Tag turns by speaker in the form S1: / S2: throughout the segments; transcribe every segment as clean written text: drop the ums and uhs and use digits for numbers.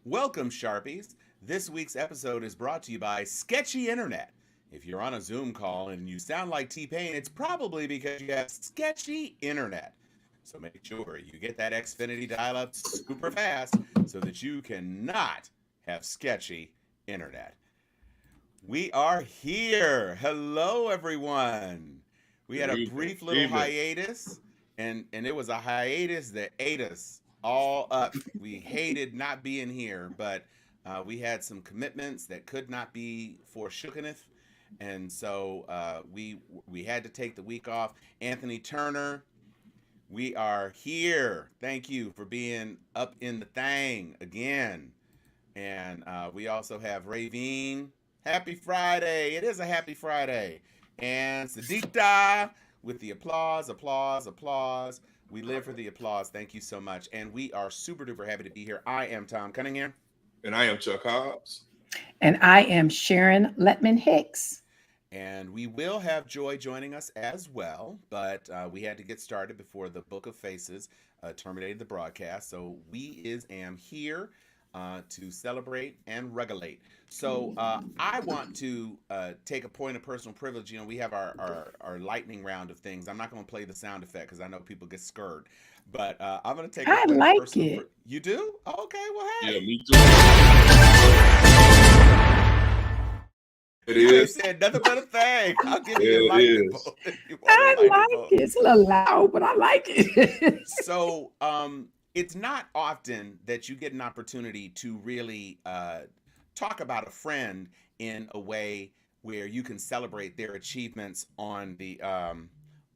S1: Welcome, Sharpies. This week's episode is brought to you by Sketchy Internet. If you're on a Zoom call and you sound like T-Pain, it's probably because you have sketchy internet. So make sure you get that Xfinity dial-up super fast so that you cannot have sketchy internet. We are here. Hello, everyone. We had a brief little hiatus, and it was a hiatus that ate us all up. We hated not being here, but we had some commitments that could not be forsooketh, and so we had to take the week off. Anthony Turner, we are here. Thank you for being up in the thing again. And we also have Ravine. Happy Friday. It is a happy Friday. And Sadikta with the applause, applause, applause. We live for the applause. Thank you so much. And we are super duper happy to be here. I am Tom Cunningham.
S2: And I am Chuck Hobbs.
S3: And I am Sharon Letman Hicks.
S1: And we will have Joy joining us as well, but we had to get started before the Book of Faces terminated the broadcast. So am here to celebrate and regulate. So I want to take a point of personal privilege. You know, we have our lightning round of things. I'm not going to play the sound effect because I know people get scared. But I'm going to take a point
S3: of
S1: personal
S3: it.
S1: You do? Oh, okay, well, hey.
S2: Yeah, me too. It is.
S1: I said nothing but a thing. I'll give you a lightning bolt.
S3: I like it. It's a little loud, but I like it.
S1: So it's not often that you get an opportunity to really talk about a friend in a way where you can celebrate their achievements on the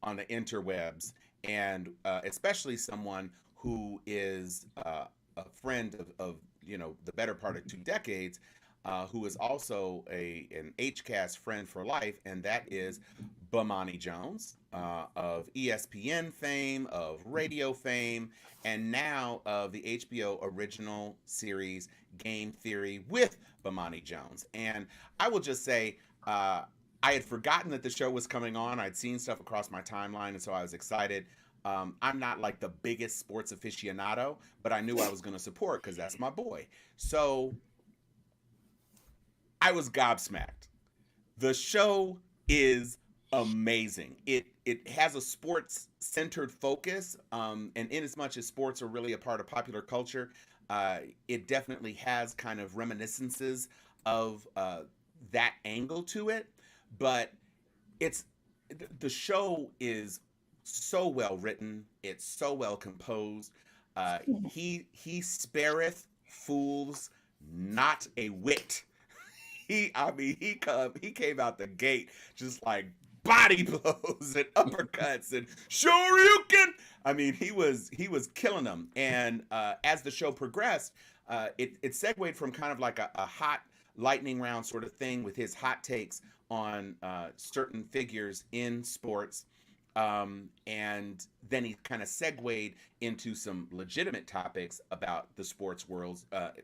S1: interwebs, and especially someone who is a friend of the better part of 2 decades, who is also an HCast friend for life, and that is Bomani Jones of ESPN fame, of radio fame, and now of the HBO original series Game Theory with Bomani Jones. And I will just say, I had forgotten that the show was coming on. I'd seen stuff across my timeline, and so I was excited. I'm not like the biggest sports aficionado, but I knew I was going to support because that's my boy. So I was gobsmacked. The show is amazing. It has a sports centered focus, and in as much as sports are really a part of popular culture, it definitely has kind of reminiscences of that angle to it. But the show is so well written. It's so well composed. He spareth fools not a whit. He came out the gate just like body blows and uppercuts and shoryuken. I mean, he was killing them. And as the show progressed, it segued from kind of like a hot lightning round sort of thing with his hot takes on certain figures in sports. And then he kind of segued into some legitimate topics about the sports world,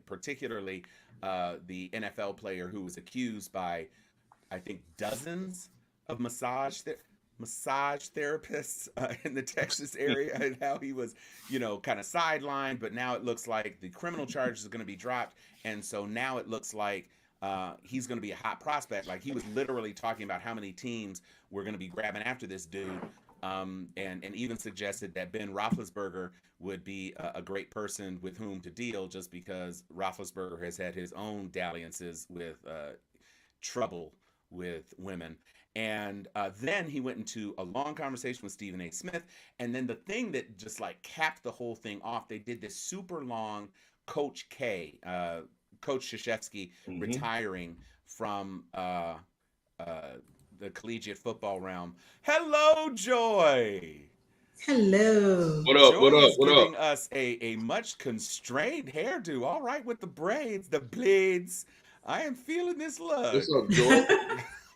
S1: particularly the NFL player who was accused by, I think, dozens of massage therapists in the Texas area, and how he was, kind of sidelined. But now it looks like the criminal charges are going to be dropped, and so now it looks like he's going to be a hot prospect. Like, he was literally talking about how many teams were going to be grabbing after this dude, and even suggested that Ben Roethlisberger would be a great person with whom to deal, just because Roethlisberger has had his own dalliances with trouble with women. And then he went into a long conversation with Stephen A. Smith. And then the thing that just like capped the whole thing off, they did this super long Coach K, Coach Krzyzewski, retiring from the collegiate football realm. Hello, Joy.
S4: Hello.
S2: What up?
S1: Joy
S2: What up?
S1: is
S2: What
S1: giving
S2: up?
S1: us a much constrained hairdo. All right, with the braids, the blades. I am feeling this look.
S2: What's up, Joy?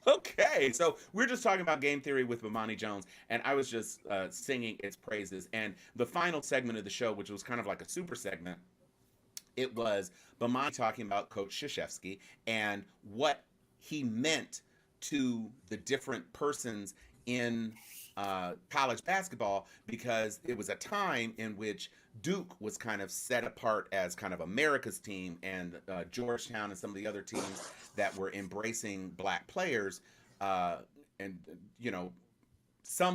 S1: Okay, so we're just talking about Game Theory with Bomani Jones, and I was just singing its praises. And the final segment of the show, which was kind of like a super segment, it was Bomani talking about Coach Krzyzewski and what he meant to the different persons in college basketball, because it was a time in which Duke was kind of set apart as kind of America's team, and Georgetown and some of the other teams that were embracing black players, uh, and you know,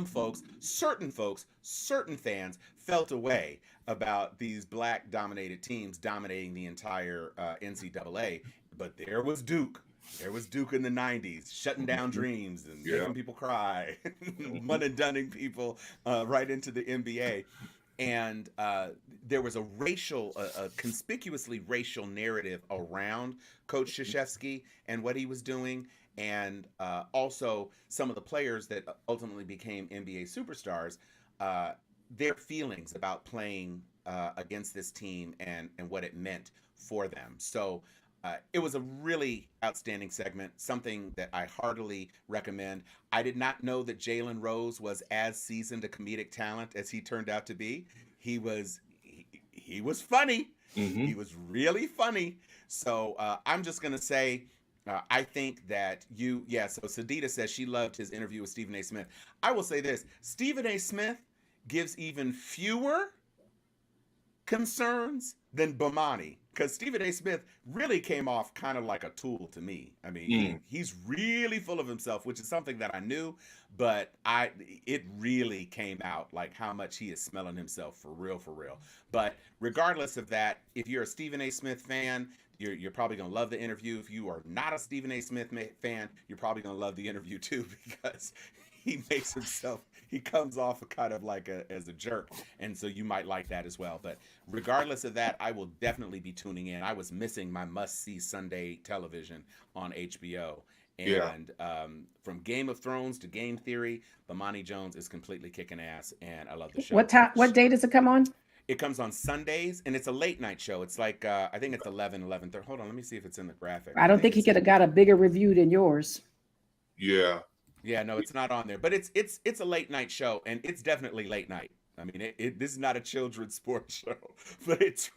S1: folks, certain fans felt away about these black dominated teams dominating the entire NCAA. But there was Duke. There was Duke in the 90s, shutting down dreams and
S2: Yeah.
S1: making people cry, one and dunning people right into the NBA. And there was a conspicuously racial narrative around Coach Krzyzewski and what he was doing, and also some of the players that ultimately became NBA superstars, their feelings about playing against this team and what it meant for them. So it was a really outstanding segment, something that I heartily recommend. I did not know that Jalen Rose was as seasoned a comedic talent as he turned out to be. He was funny.
S2: Mm-hmm.
S1: He was really funny. So I'm just gonna say, I think that So Sadita says she loved his interview with Stephen A. Smith. I will say this: Stephen A. Smith gives even fewer concerns than Bomani, because Stephen A. Smith really came off kind of like a tool to me. I mean, he's really full of himself, which is something that I knew, but it really came out like how much he is smelling himself for real, for real. But regardless of that, if you're a Stephen A. Smith fan, you're probably gonna love the interview. If you are not a Stephen A. Smith fan, you're probably gonna love the interview too, because he comes off kind of like as a jerk, and so you might like that as well. But regardless of that, I will definitely be tuning in. I was missing my must-see Sunday television on HBO, and from Game of Thrones to Game Theory, Bomani Jones is completely kicking ass, and I love the show.
S3: What time? What day does it come on?
S1: It comes on Sundays, and it's a late night show. It's like I think it's 11:30. Hold on, let me see if it's in the graphic.
S3: I don't think he could have got a bigger review than yours.
S2: Yeah.
S1: Yeah, no, it's not on there, but it's a late night show, and it's definitely late night. I mean, this is not a children's sports show, but it's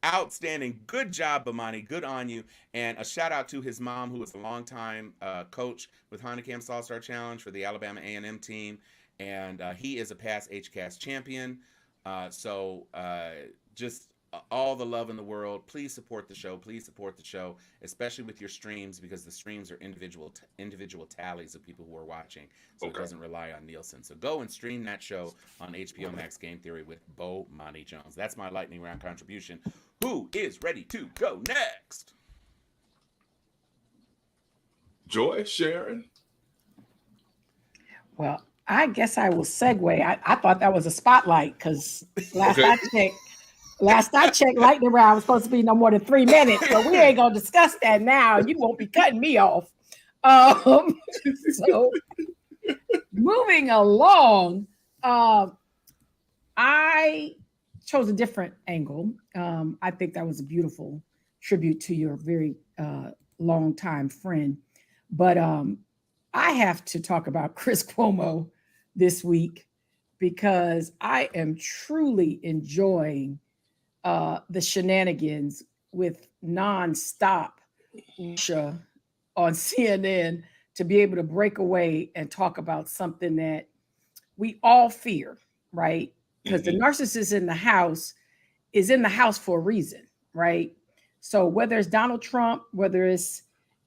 S1: outstanding. Good job, Bomani. Good on you. And a shout out to his mom, who was a longtime coach with Heinekam's All-Star Challenge for the Alabama A&M team, and he is a past HCAS champion. So just all the love in the world. Please support the show. Please support the show, especially with your streams, because the streams are individual tallies of people who are watching, so It doesn't rely on Nielsen. So go and stream that show on HBO Max Game Theory with Bomani Jones. That's my lightning round contribution. Who is ready to go next?
S2: Joy, Sharon.
S3: Well, I guess I will segue. I thought that was a spotlight, because last I checked, lightning round was supposed to be no more than 3 minutes, but we ain't gonna discuss that now. You won't be cutting me off. So moving along, I chose a different angle. I think that was a beautiful tribute to your very longtime friend, but I have to talk about Chris Cuomo this week, because I am truly enjoying the shenanigans with nonstop Russia on CNN, to be able to break away and talk about something that we all fear, right? Because the narcissist in the house is in the house for a reason, right? So whether it's Donald Trump, whether it's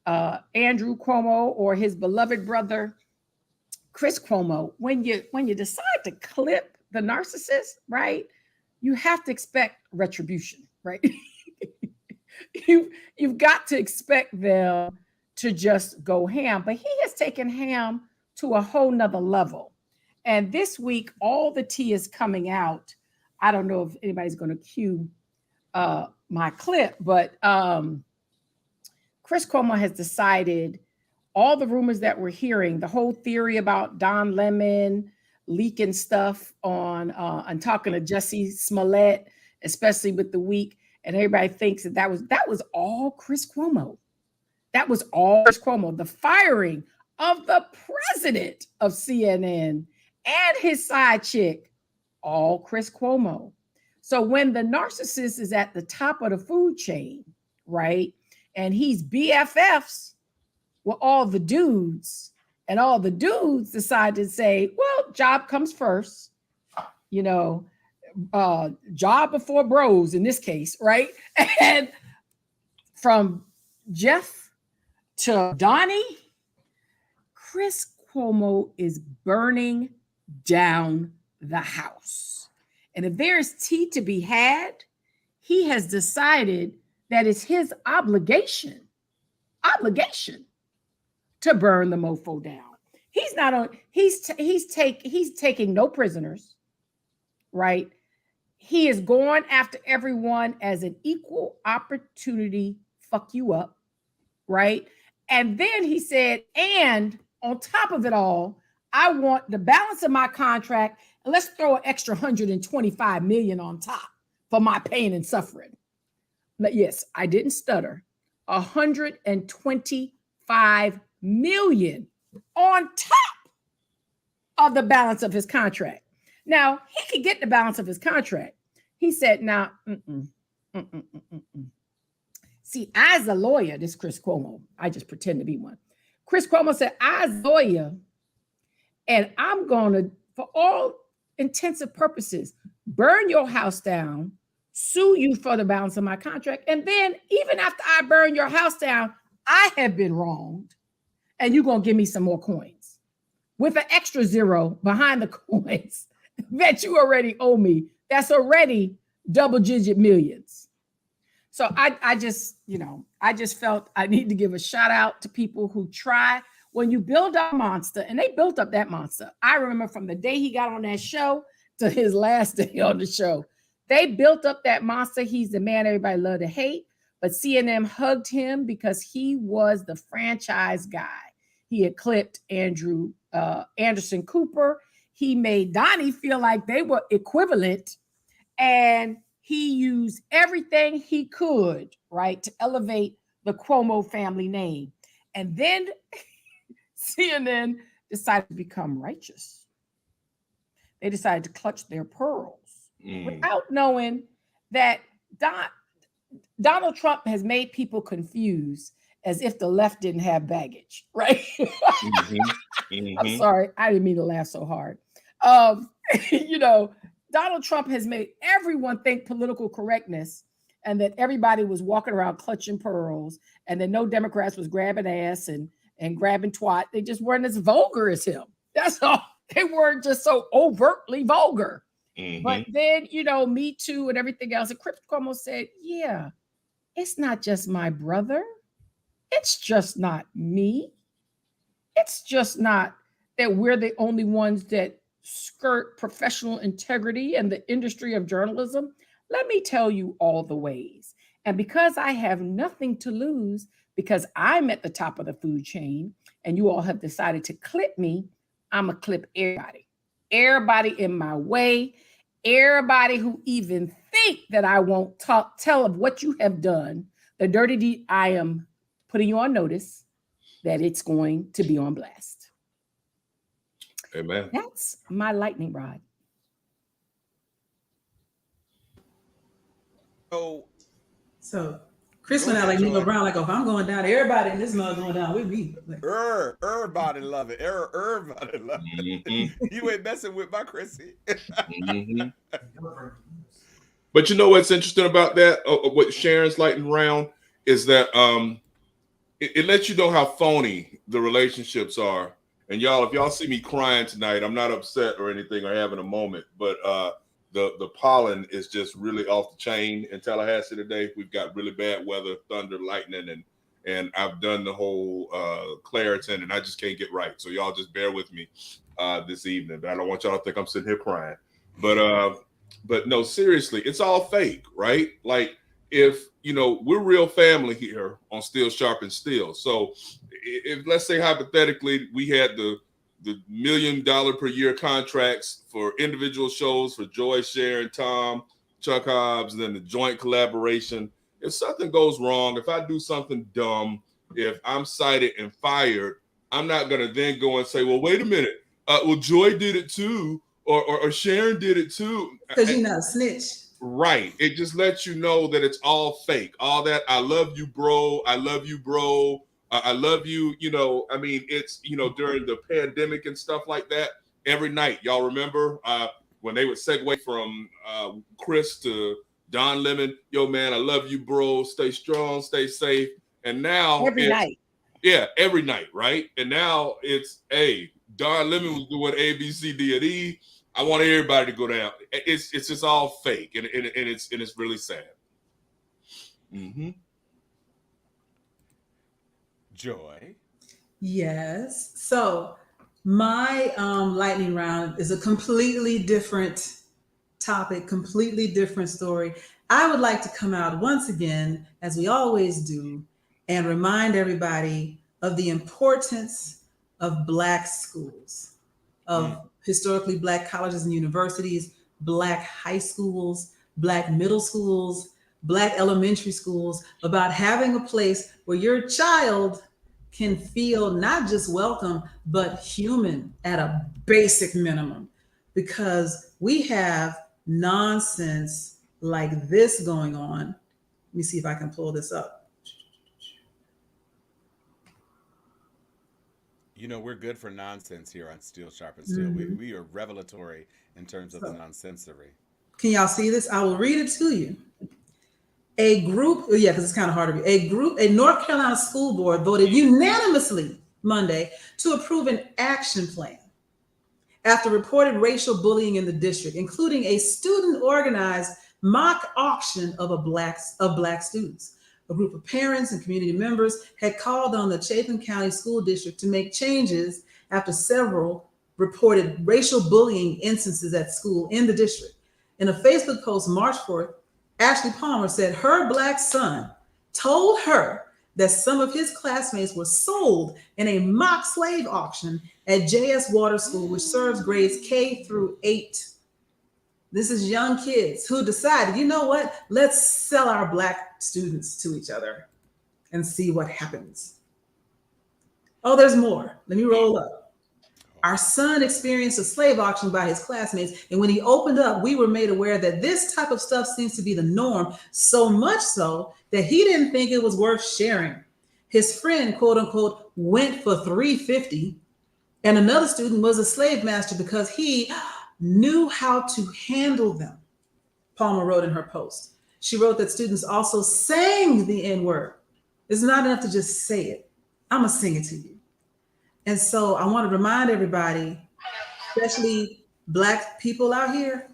S3: Andrew Cuomo, or his beloved brother Chris Cuomo, when you decide to clip the narcissist, right, you have to expect retribution, right? You've got to expect them to just go ham, but he has taken ham to a whole nother level. And this week, all the tea is coming out. I don't know if anybody's going to cue my clip, but Chris Cuomo has decided all the rumors that we're hearing, the whole theory about Don Lemon leaking stuff on and talking to Jussie Smollett, especially with the week, and everybody thinks that was all Chris Cuomo. That was all Chris Cuomo. The firing of the president of CNN and his side chick, all Chris Cuomo. So when the narcissist is at the top of the food chain, right, and he's BFFs with all the dudes, and all the dudes decide to say, well, job comes first. You know, job before bros in this case, right? And from Jeff to Donnie, Chris Cuomo is burning down the house. And if there is tea to be had, he has decided that it's his obligation to burn the mofo down. He's not on, he's taking no prisoners, right? He is going after everyone as an equal opportunity fuck you up, right? And then he said, and on top of it all, I want the balance of my contract, and let's throw an extra 125 million on top for my pain and suffering. But yes, I didn't stutter. 125 million on top of the balance of his contract. Now, he could get the balance of his contract. He said, now, See, as a lawyer, this is Chris Cuomo. I just pretend to be one. Chris Cuomo said, as a lawyer, and I'm going to, for all intents and purposes, burn your house down, sue you for the balance of my contract. And then even after I burn your house down, I have been wronged. And you're going to give me some more coins with an extra zero behind the coins that you already owe me. That's already double-digit millions. So I just felt I need to give a shout out to people who try. When you build up a monster, and they built up that monster. I remember from the day he got on that show to his last day on the show, they built up that monster. He's the man everybody loved to hate, but CNN hugged him because he was the franchise guy. He eclipsed Anderson Cooper. He made Donnie feel like they were equivalent, and he used everything he could, right, to elevate the Cuomo family name. And then CNN decided to become righteous. They decided to clutch their pearls without knowing that Donald Trump has made people confused as if the left didn't have baggage, right? I'm sorry, I didn't mean to laugh so hard. Donald Trump has made everyone think political correctness and that everybody was walking around clutching pearls and that no Democrats was grabbing ass and grabbing twat. They just weren't as vulgar as him. That's all. They weren't just so overtly vulgar. But then, Me Too and everything else. And Chris Cuomo said, yeah, it's not just my brother. It's just not me. It's just not that we're the only ones that skirt professional integrity and the industry of journalism. Let me tell you all the ways. And because I have nothing to lose, because I'm at the top of the food chain and you all have decided to clip me, I'm going to clip everybody. Everybody in my way, everybody who even think that I won't tell of what you have done, the dirty deed. I am putting you on notice that it's going to be on blast.
S2: Amen.
S3: That's my lightning rod.
S4: So Chris went out like Nino Brown, like, if I'm going down, everybody in this mug going down with me.
S1: Everybody love it. Everybody love it. You ain't messing with my Chrissy.
S2: But you know what's interesting about that? What Sharon's lighting around is that it lets you know how phony the relationships are. And y'all, if y'all see me crying tonight, I'm not upset or anything or having a moment, but the pollen is just really off the chain in Tallahassee today. We've got really bad weather, thunder, lightning, and I've done the whole Claritin, and I just can't get right. So y'all just bear with me this evening. But I don't want y'all to think I'm sitting here crying. But no, seriously, it's all fake, right? Like, if we're real family here on Steel Sharp and Steel. So if let's say hypothetically we had the $1 million per year contracts for individual shows for Joy, Sharon, Tom, Chuck Hobbs, and then the joint collaboration. If something goes wrong, if I do something dumb, if I'm cited and fired, I'm not going to then go and say, well, wait a minute. Well, Joy did it too, or Sharon did it too.
S4: Because you're not a snitch.
S2: Right. It just lets you know that it's all fake. All that, I love you, bro. I love you, bro. I love you. I mean, it's, during the pandemic and stuff like that, every night, y'all remember, when they would segue from Chris to Don Lemon, yo man, I love you, bro. Stay strong, stay safe. And now
S3: Every night.
S2: Yeah, every night, right? And now it's Don Lemon was doing A, B, C, D, and E. I want everybody to go down. It's just all fake, and it's really sad. Mm-hmm.
S1: Joy.
S4: Yes. So my lightning round is a completely different topic, completely different story. I would like to come out once again, as we always do, and remind everybody of the importance of Black schools, of historically Black colleges and universities, Black high schools, Black middle schools, Black elementary schools, about having a place where your child can feel not just welcome, but human at a basic minimum. Because we have nonsense like this going on. Let me see if I can pull this up.
S1: You know, we're good for nonsense here on Steel Sharpens Steel. We are revelatory in terms of the nonsensory.
S4: Can y'all see this? I will read it to you. A group, because it's kind of hard to read. A North Carolina school board voted unanimously Monday to approve an action plan after reported racial bullying in the district, including a student-organized mock auction of black students. A group of parents and community members had called on the Chapin County School District to make changes after several reported racial bullying instances at school in the district. In a Facebook post March 4th, Ashley Palmer said her Black son told her that some of his classmates were sold in a mock slave auction at J.S. Water School, which serves grades K through 8. This is young kids who decided, you know what, let's sell our Black students to each other and see what happens. Oh, there's more. Let me roll up. Our son experienced a slave auction by his classmates, and when he opened up, we were made aware that this type of stuff seems to be the norm, so much so that he didn't think it was worth sharing. His friend, quote unquote, went for $350, and another student was a slave master because he knew how to handle them, Palmer wrote in her post. She wrote that students also sang the N-word. It's not enough to just say it. I'm gonna sing it to you. And so I want to remind everybody, especially Black people out here,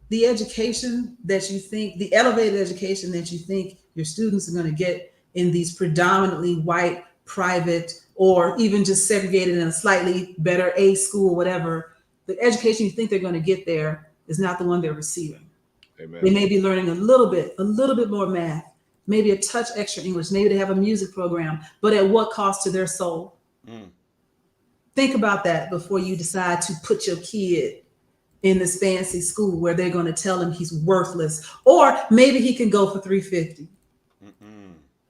S4: the education that you think, the elevated education that you think your students are going to get in these predominantly white, private, or even just segregated in a slightly better A school, whatever, the education you think they're going to get there is not the one they're receiving. Amen. They may be learning a little bit more math, maybe a touch extra English, maybe they have a music program, but at what cost to their soul? Think about that before you decide to put your kid in this fancy school where they're going to tell him he's worthless, or maybe he can go for $350.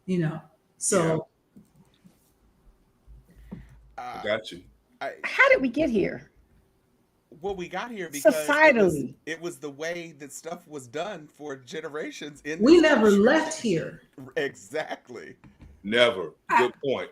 S4: You know, so.
S2: I got you.
S3: How did we get here?
S1: Well, we got here because
S3: societally,
S1: it was the way that stuff was done for generations.
S4: We never left here.
S1: Exactly.
S2: Never. Good point.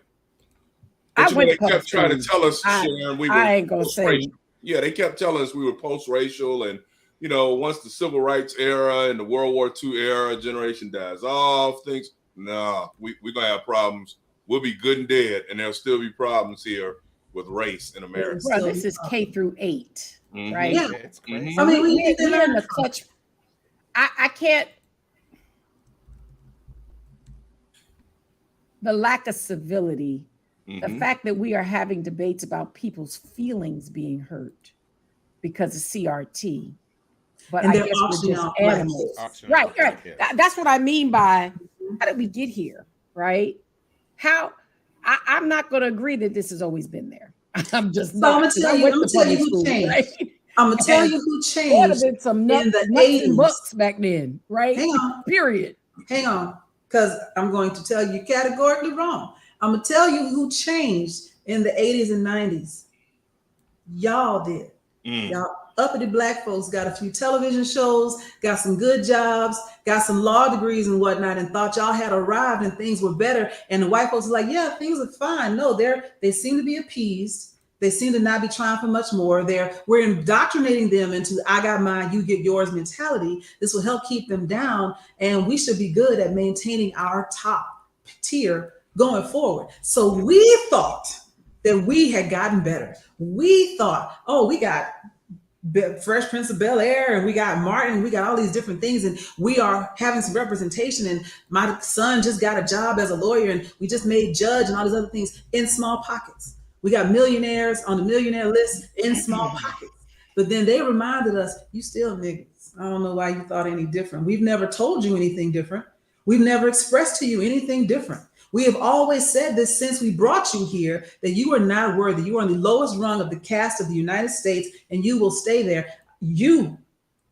S3: But
S2: they kept trying to tell us, Sharon, we were
S3: I ain't gonna say.
S2: Yeah, they kept telling us we were post-racial, and once the civil rights era and the World War II era, generation dies off. Things, we're gonna have problems. We'll be good and dead, and there'll still be problems here with race in America.
S3: Well, this is K through 8, right?
S4: Yeah,
S1: it's crazy.
S4: I mean,
S3: we're in the clutch. I can't. The lack of civility, the fact that we are having debates about people's feelings being hurt because of CRT, but I guess we're just animals. Right. That's what I mean by how did we get here, right? I'm not going to agree that this has always been there. I'm just not.
S4: I'm going to tell you who changed. Right? I'm going to tell you who changed. There have been
S3: some nuts in the 80s. Books back then, right?
S4: Hang on.
S3: Period.
S4: Hang on, because I'm going to tell you categorically wrong. I'm going to tell you who changed in the 80s and 90s. Y'all did. Y'all uppity Black folks got a few television shows, got some good jobs, got some law degrees and whatnot, and thought y'all had arrived and things were better. And the white folks were like, yeah, things are fine. No, they seem to be appeased. They seem to not be trying for much more. We're indoctrinating them into I got mine, you get yours mentality. This will help keep them down, and we should be good at maintaining our top tier going forward. So we thought that we had gotten better. We thought, oh, we got Fresh Prince of Bel Air, and we got Martin, we got all these different things, and we are having some representation. And my son just got a job as a lawyer, and we just made judge, and all these other things in small pockets. We got millionaires on the millionaire list in small pockets. But then they reminded us, you still niggas. I don't know why you thought any different. We've never told you anything different. We've never expressed to you anything different. We have always said this since we brought you here, that you are not worthy. You are on the lowest rung of the caste of the United States, and you will stay there. You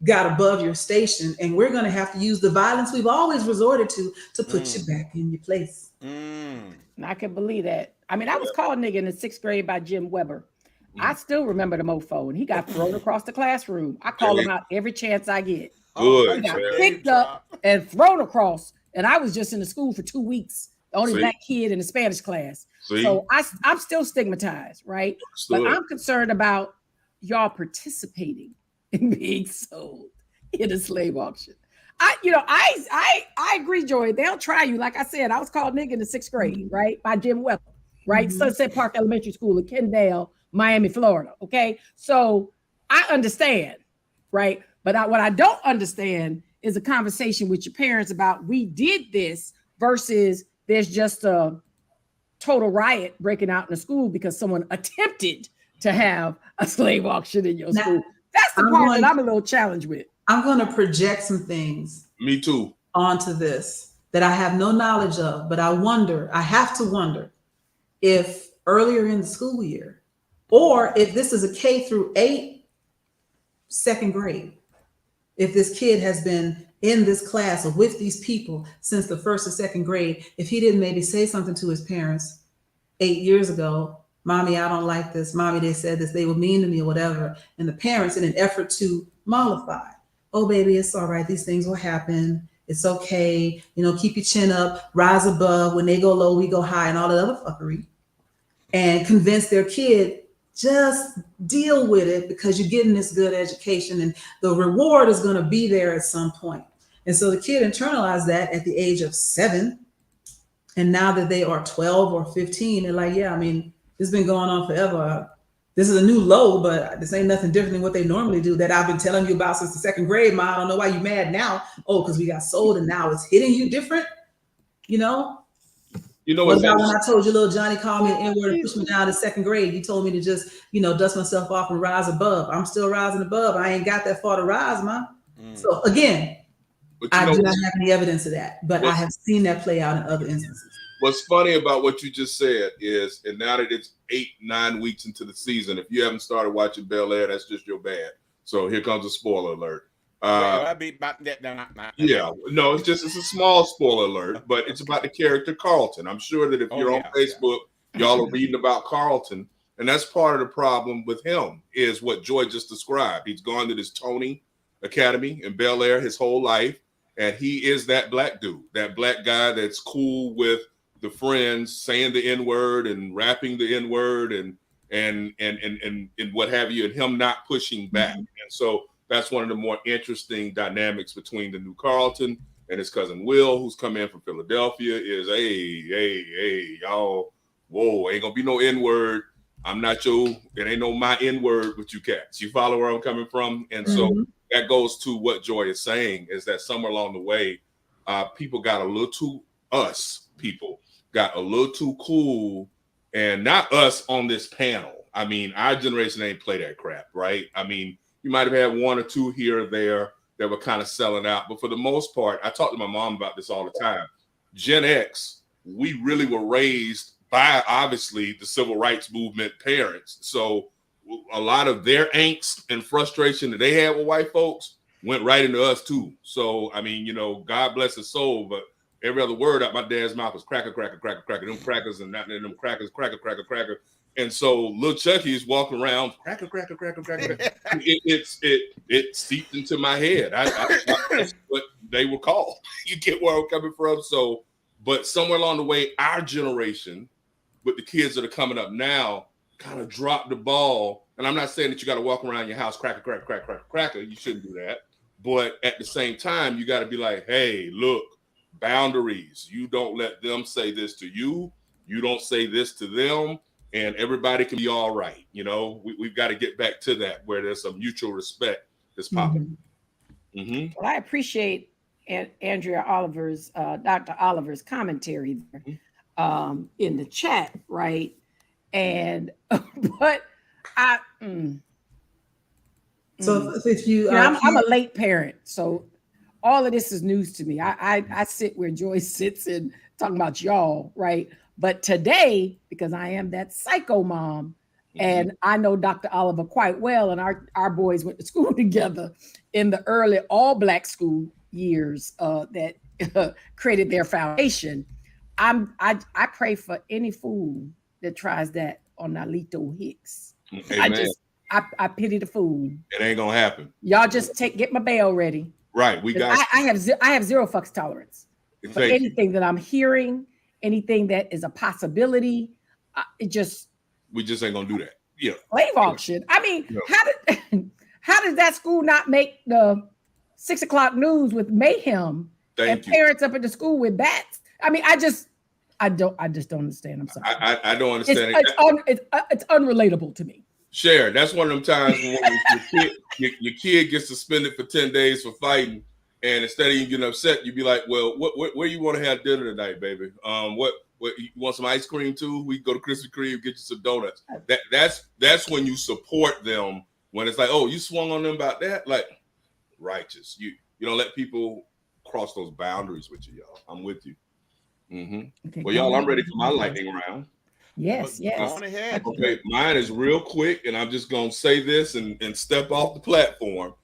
S4: got above your station, and we're going to have to use the violence we've always resorted to put you back in your place.
S3: And I can believe that. I mean, I was called nigga in the 6th grade by Jim Weber. I still remember the mofo, and he got thrown across the classroom. I call him out every chance I get.
S2: Good.
S3: He got picked up and thrown across, and I was just in the school for 2 weeks. The only black kid in the Spanish class. So I'm still stigmatized, right? But I'm concerned about y'all participating in being sold in a slave auction. I agree, Joy. They'll try you. Like I said, I was called nigga in the 6th grade, right? By Jim Weber, right? Sunset Park Elementary School in Kendall, Miami, Florida. Okay. So I understand, right? But what I don't understand is a conversation with your parents about we did this versus there's just a total riot breaking out in the school because someone attempted to have a slave auction in your school. That's the part that I'm a little challenged with.
S4: I'm going to project some things.
S2: Me too.
S4: Onto this that I have no knowledge of, but I have to wonder if earlier in the school year, or if this is a K-8 2nd grade, if this kid has been in this class or with these people since the 1st or 2nd grade, if he didn't maybe say something to his parents 8 years ago, mommy, I don't like this. Mommy, they said this, they were mean to me or whatever. And the parents, in an effort to mollify, oh, baby, it's all right. These things will happen. It's okay. Keep your chin up, rise above. When they go low, we go high, and all that other fuckery. And convince their kid, just deal with it because you're getting this good education and the reward is going to be there at some point. And so the kid internalized that at the age of 7. And now that they are 12 or 15, they're like, yeah, I mean, this has been going on forever. This is a new low, but this ain't nothing different than what they normally do that I've been telling you about since the 2nd grade. Ma, I don't know why you mad now. Oh, because we got sold and now it's hitting you different. What about when I told you little Johnny called me an N-word and pushed me down to 2nd grade? You told me to just, dust myself off and rise above. I'm still rising above. I ain't got that far to rise, Ma. So again, I do not have any evidence of that, but I have seen that play out in other instances.
S2: What's funny about what you just said is, and now that it's 8-9 weeks into the season, if you haven't started watching Bel Air, that's just your bad. So here comes a spoiler alert. It's a small spoiler alert, but it's about the character Carlton. I'm sure that if you're on Facebook, y'all are reading about Carlton, and that's part of the problem with him is what Joy just described. He's gone to this Tony Academy in Bel Air his whole life, and he is that black dude, that black guy that's cool with the friends saying the N-word and rapping the N-word and what have you, and him not pushing back. And so that's one of the more interesting dynamics between the new Carlton and his cousin Will, who's come in from Philadelphia, is, hey, y'all, whoa, ain't gonna be no N-word. I'm not it ain't no my N-word with you cats. You follow where I'm coming from? And so that goes to what Joy is saying, is that somewhere along the way, people got a little too cool, and not us on this panel. I mean, our generation ain't play that crap, right? I mean, you might have had one or two here or there that were kind of selling out, but for the most part, I talk to my mom about this all the time. Gen X, we really were raised by, obviously, the civil rights movement parents. So a lot of their angst and frustration that they had with white folks went right into us too. So, I mean, God bless his soul, but every other word out my dad's mouth was cracker, cracker, cracker, cracker. Them crackers and not them crackers, cracker, cracker, cracker. And so little Chucky's walking around, cracker, cracker, cracker, cracker. It seeped into my head. That's what they were called. You get where I'm coming from? So, but somewhere along the way, our generation, with the kids that are coming up now, kind of dropped the ball. And I'm not saying that you got to walk around your house cracker, cracker, cracker, cracker, cracker. You shouldn't do that. But at the same time, you got to be like, hey, look, boundaries. You don't let them say this to you. You don't say this to them. And everybody can be all right. You know, we've got to get back to that where there's some mutual respect that's popping.
S3: Well, I appreciate Andrea Oliver's, Dr. Oliver's commentary there in the chat, right? And but I,
S4: so if you,
S3: I'm a late parent, so all of this is news to me. I sit where Joyce sits and talking about y'all, right? But today, because I am that psycho mom, and I know Dr. Oliver quite well, and our boys went to school together in the early all-Black school years that created their foundation. I pray for any fool that tries that on Nalito Hicks.
S2: Amen.
S3: I pity the fool.
S2: It ain't gonna happen.
S3: Y'all just get my bail ready.
S2: Right. We got.
S3: I have zero fucks tolerance for anything that I'm hearing, anything that is a possibility. We just ain't
S2: gonna do that. Yeah.
S3: Slave auction. I mean, how does that school not make the 6 o'clock news with mayhem and parents up at the school with bats? I mean, I just don't understand. I'm sorry.
S2: I don't understand.
S3: It's unrelatable to me.
S2: Share. That's one of them times when your kid gets suspended for 10 days for fighting, and instead of you getting upset, you be like, "Well, where you want to have dinner tonight, baby? What you want some ice cream too? We can go to Krispy Kreme, get you some donuts." That's when you support them. When it's like, "Oh, you swung on them about that," like righteous. You don't let people cross those boundaries with you, y'all. I'm with you. Okay, well, y'all, I'm ready for my lightning round.
S3: Yes.
S1: Go on ahead.
S2: Okay, mine is real quick, and I'm just gonna say this and step off the platform.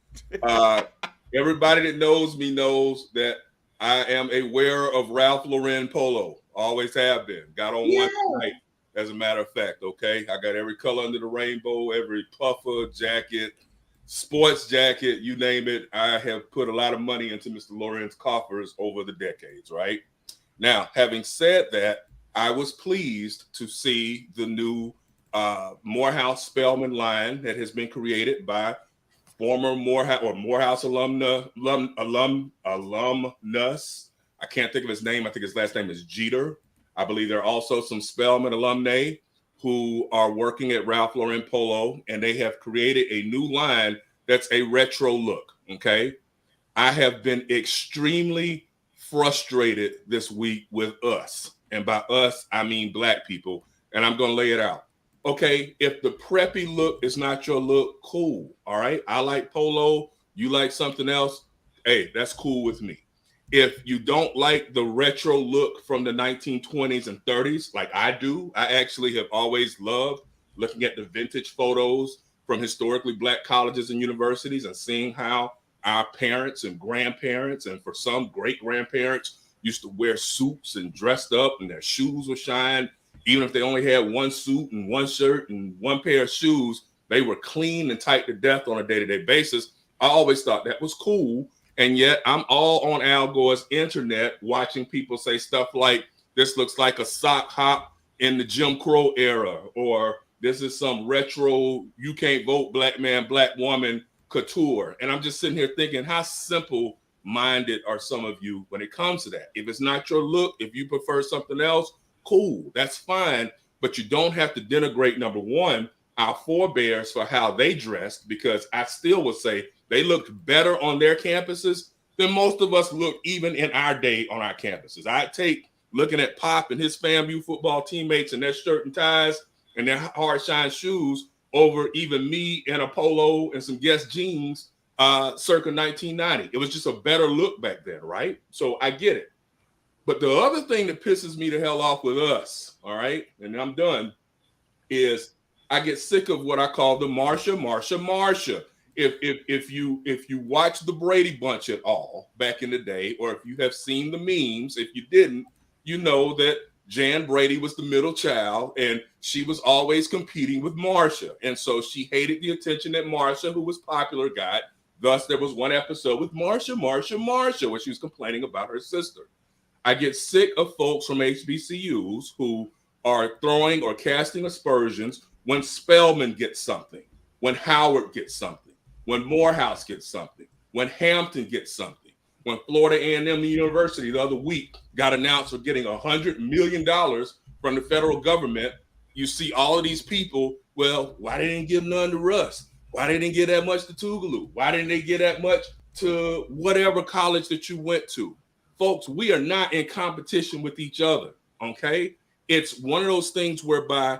S2: Everybody that knows me knows that I am a wearer of Ralph Lauren polo. Always have been. Got on one tonight, as a matter of fact. Okay, I got every color under the rainbow, every puffer jacket, sports jacket, you name it. I have put a lot of money into Mr. Lauren's coffers over the decades. Right now, having said that, I was pleased to see the new Morehouse Spelman line that has been created by former Morehouse alumnus. I can't think of his name. I think his last name is Jeter. I believe there are also some Spelman alumni who are working at Ralph Lauren Polo, and they have created a new line that's a retro look. Okay, I have been extremely frustrated this week with us. And by us, I mean Black people. And I'm going to lay it out. Okay, if the preppy look is not your look, cool. All right, I like polo. You like something else? Hey, that's cool with me. If you don't like the retro look from the 1920s and 30s, like I do, I actually have always loved looking at the vintage photos from historically Black colleges and universities and seeing how our parents and grandparents, and for some great-grandparents, used to wear suits and dressed up, and their shoes were shined. Even if they only had one suit and one shirt and one pair of shoes, they were clean and tight to death on a day-to-day basis. I always thought that was cool. And yet I'm all on Al Gore's internet watching people say stuff like, this looks like a sock hop in the Jim Crow era, or this is some retro, you can't vote Black man, Black woman couture. And I'm just sitting here thinking, how simple minded are some of you when it comes to that? If it's not your look, if you prefer something else, cool, that's fine. But you don't have to denigrate, number one, our forebears for how they dressed, because I still would say they looked better on their campuses than most of us look even in our day on our campuses. I'd take looking at Pop and his FAMU football teammates and their shirt and ties and their hard shine shoes over even me in a polo and some Guess jeans circa 1990. It was just a better look back then, right? So I get it. But the other thing that pisses me the hell off with us, all right, and I'm done, is I get sick of what I call the Marsha. If you watch the Brady Bunch at all back in the day, or if you have seen the memes, if you didn't, you know that Jan Brady was the middle child, and she was always competing with Marsha. And so she hated the attention that Marsha, who was popular, got. Thus, there was one episode with Marsha, where she was complaining about her sister. I get sick of folks from HBCUs who are throwing or casting aspersions when Spelman gets something, when Howard gets something, when Morehouse gets something, when Hampton gets something, when Florida A&M University the other week got announced for getting $100 million from the federal government, you see all of these people, well, why they didn't give none to Russ? Why they didn't give that much to Tougaloo? Why didn't they give that much to whatever college that you went to? Folks, we are not in competition with each other, okay? It's one of those things whereby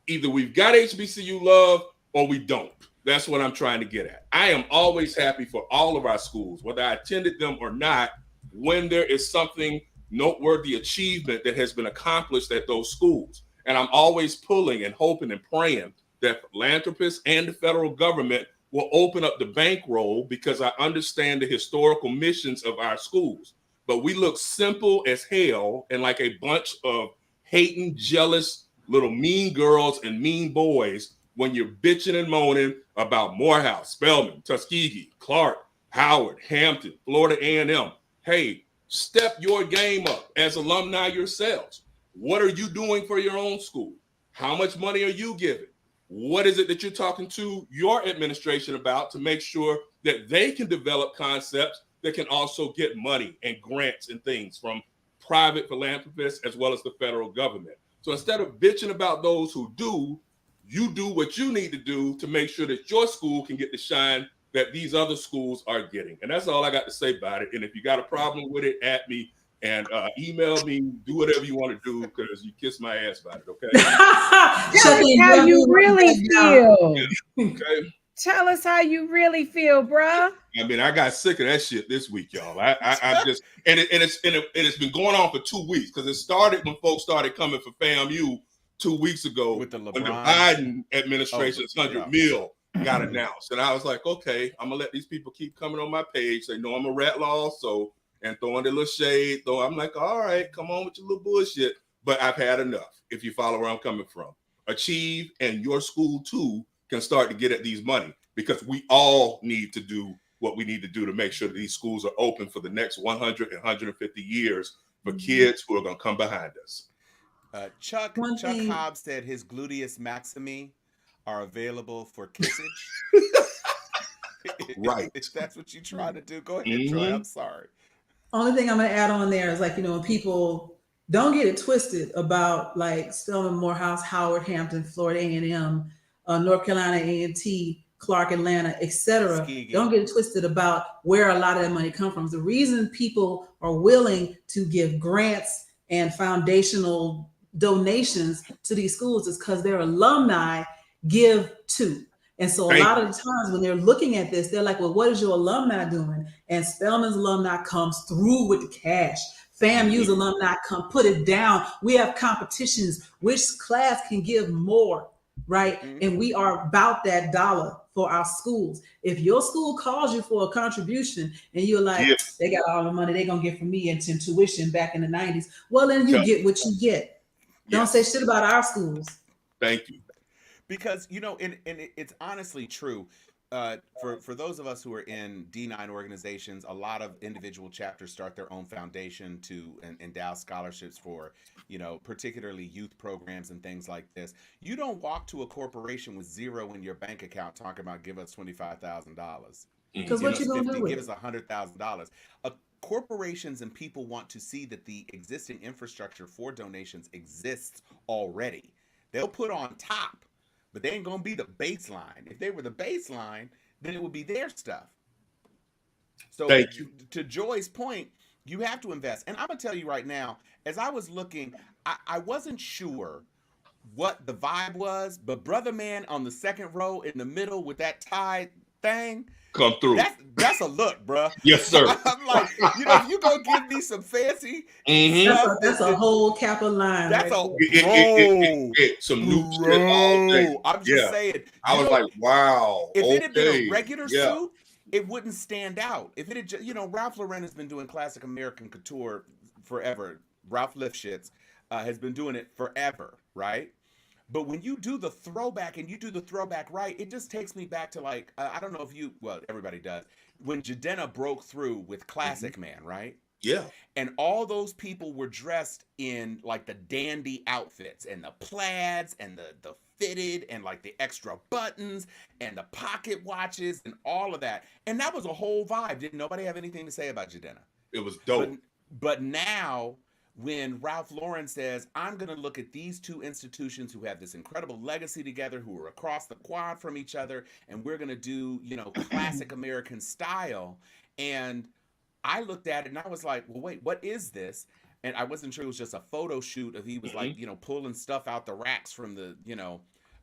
S2: either we've got HBCU love or we don't. That's what I'm trying to get at. I am always happy for all of our schools, whether I attended them or not, when there is something noteworthy achievement that has been accomplished at those schools. And I'm always pulling and hoping and praying that philanthropists and the federal government will open up the bankroll, because I understand the historical missions of our schools. But we look simple as hell and like a bunch of hating, jealous, little mean girls and mean boys when you're bitching and moaning about Morehouse, Spelman, Tuskegee, Clark, Howard, Hampton, Florida A&M. Hey, step your game up as alumni yourselves. What are you doing for your own school? How much money are you giving? What is it that you're talking to your administration about to make sure that they can develop concepts that can also get money and grants and things from private philanthropists as well as the federal government? So instead of bitching about those who do, you do what you need to do to make sure that your school can get the shine that these other schools are getting. And that's all I got to say about it. And if you got a problem with it, at me and email me, do whatever you want to do, because you kiss my ass about it, okay?
S3: Tell us how you really feel.
S2: Yeah, okay.
S3: Tell us how you really feel, bruh.
S2: I mean, I got sick of that shit this week, y'all. I'm just, and it's been going on for 2 weeks, because it started when folks started coming for FAMU 2 weeks ago
S1: with the LeBron.
S2: When the Biden administration's 100 mil got announced. And I was like, okay, I'm gonna let these people keep coming on my page. They know I'm a rat law, so, and throwing their little shade. So I'm like, all right, come on with your little bullshit. But I've had enough, if you follow where I'm coming from. Achieve and your school too can start to get at these money, because we all need to do what we need to do to make sure that these schools are open for the next 100 and 150 years for kids who are going to come behind us.
S1: Chuck Hobbs said his gluteus maximi are available for kissage.
S2: Right.
S1: If that's what you try to do, go ahead, Troy. I'm sorry.
S4: Only thing I'm going to add on there is, like, you know, when people don't get it twisted about like Spelman, Morehouse, Howard, Hampton, Florida A&M, North Carolina A&T, Clark, Atlanta, etc. Don't get it twisted about where a lot of that money comes from. The reason people are willing to give grants and foundational donations to these schools is because their alumni give too. And so a lot of the times when they're looking at this, they're like, well, what is your alumni doing? And Spelman's alumni comes through with the cash. FAMU's alumni come put it down. We have competitions. Which class can give more? Right. And we are about that dollar for our schools. If your school calls you for a contribution and you're like, they got all the money they're going to get from me in tuition back in the 90s, well, then you get what you get. Don't say shit about our schools.
S2: Thank you.
S1: Because, you know, and it's honestly true. For those of us who are in D9 organizations, a lot of individual chapters start their own foundation to endow scholarships for, you know, particularly youth programs and things like this. You don't walk to a corporation with zero in your bank account talking about give us $25,000.
S4: Because what you gonna do with
S1: give us $100,000. Corporations and people want to see that the existing infrastructure for donations exists already. They'll put on top, but they ain't gonna be the baseline. If they were the baseline, then it would be their stuff. So
S2: thank you.
S1: To Joy's point, you have to invest. And I'm gonna tell you right now, as I was looking, I wasn't sure what the vibe was, but brother man on the second row in the middle with that tie thing,
S2: come through.
S1: That's a look, bro.
S2: Yes, sir.
S1: I'm like, you know, if you gonna give me some fancy
S4: stuff, that's a whole cap of line.
S1: That's
S2: some new shit all day.
S1: I'm just saying.
S2: I was like, wow.
S1: If it had been a regular suit, it wouldn't stand out. If it had just, you know, Ralph Lauren has been doing classic American couture forever. Ralph Lifshitz has been doing it forever, right? But when you do the throwback and you do the throwback right, it just takes me back to like, I don't know if you, well, everybody does, when Jadena broke through with Classic Man, right?
S2: Yeah.
S1: And all those people were dressed in like the dandy outfits and the plaids and the fitted and like the extra buttons and the pocket watches and all of that. And that was a whole vibe. Didn't nobody have anything to say about Jadena?
S2: It was
S1: But
S2: dope.
S1: but now when Ralph Lauren says, I'm going to look at these two institutions who have this incredible legacy together, who are across the quad from each other, and we're going to do, classic American style. And I looked at it and I was like, well, wait, what is this? And I wasn't sure it was just a photo shoot of he was like,
S2: Hmm.
S1: pulling stuff out the racks from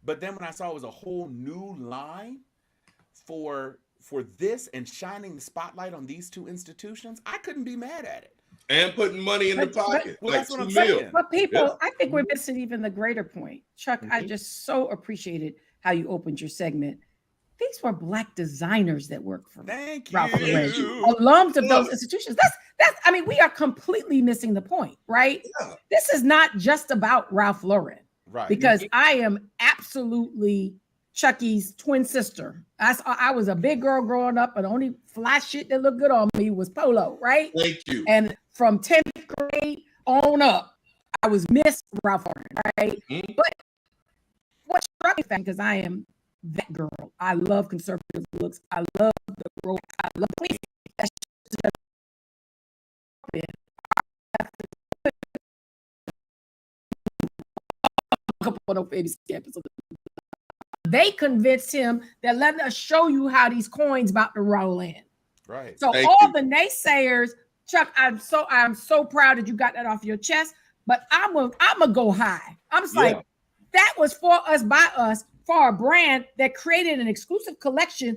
S1: but then when I saw it was a whole new line for this and shining the spotlight on these two institutions, I couldn't be mad at it.
S2: And putting money in the pocket,
S1: Well,
S2: like
S1: that's what
S2: two
S1: I'm
S2: mil.
S1: saying.
S3: But people,
S2: Yeah.
S3: I think we're missing even the greater point. Chuck, I
S2: Mhm.
S3: just so appreciated how you opened your segment. These were Black designers that worked for
S1: Thank
S3: Ralph Lauren,
S1: you.
S3: alums of
S2: Love
S3: those
S2: it.
S3: institutions. That's. I mean, we are completely missing the point, right?
S2: Yeah.
S3: This is not just about Ralph Lauren,
S1: Right.
S3: because I am absolutely Chucky's twin sister. I was a big girl growing up, and the only fly shit that looked good on me was polo, right?
S2: Thank you.
S3: And from 10th grade on up, I was Miss Ralph Lauren, right?
S2: Mhm.
S3: But what struck me, because I am that girl. I love conservative looks. I love the rope. I love please. That's just a couple of baby campus. They convinced him that let us show you how these coins about to roll in.
S1: Right.
S3: So
S2: Thank
S3: all
S2: you.
S3: the naysayers, Chuck, I'm so proud that you got that off your chest. But I'm gonna go high. I'm just
S2: Yeah.
S3: like, that was for us, by us, for a brand that created an exclusive collection,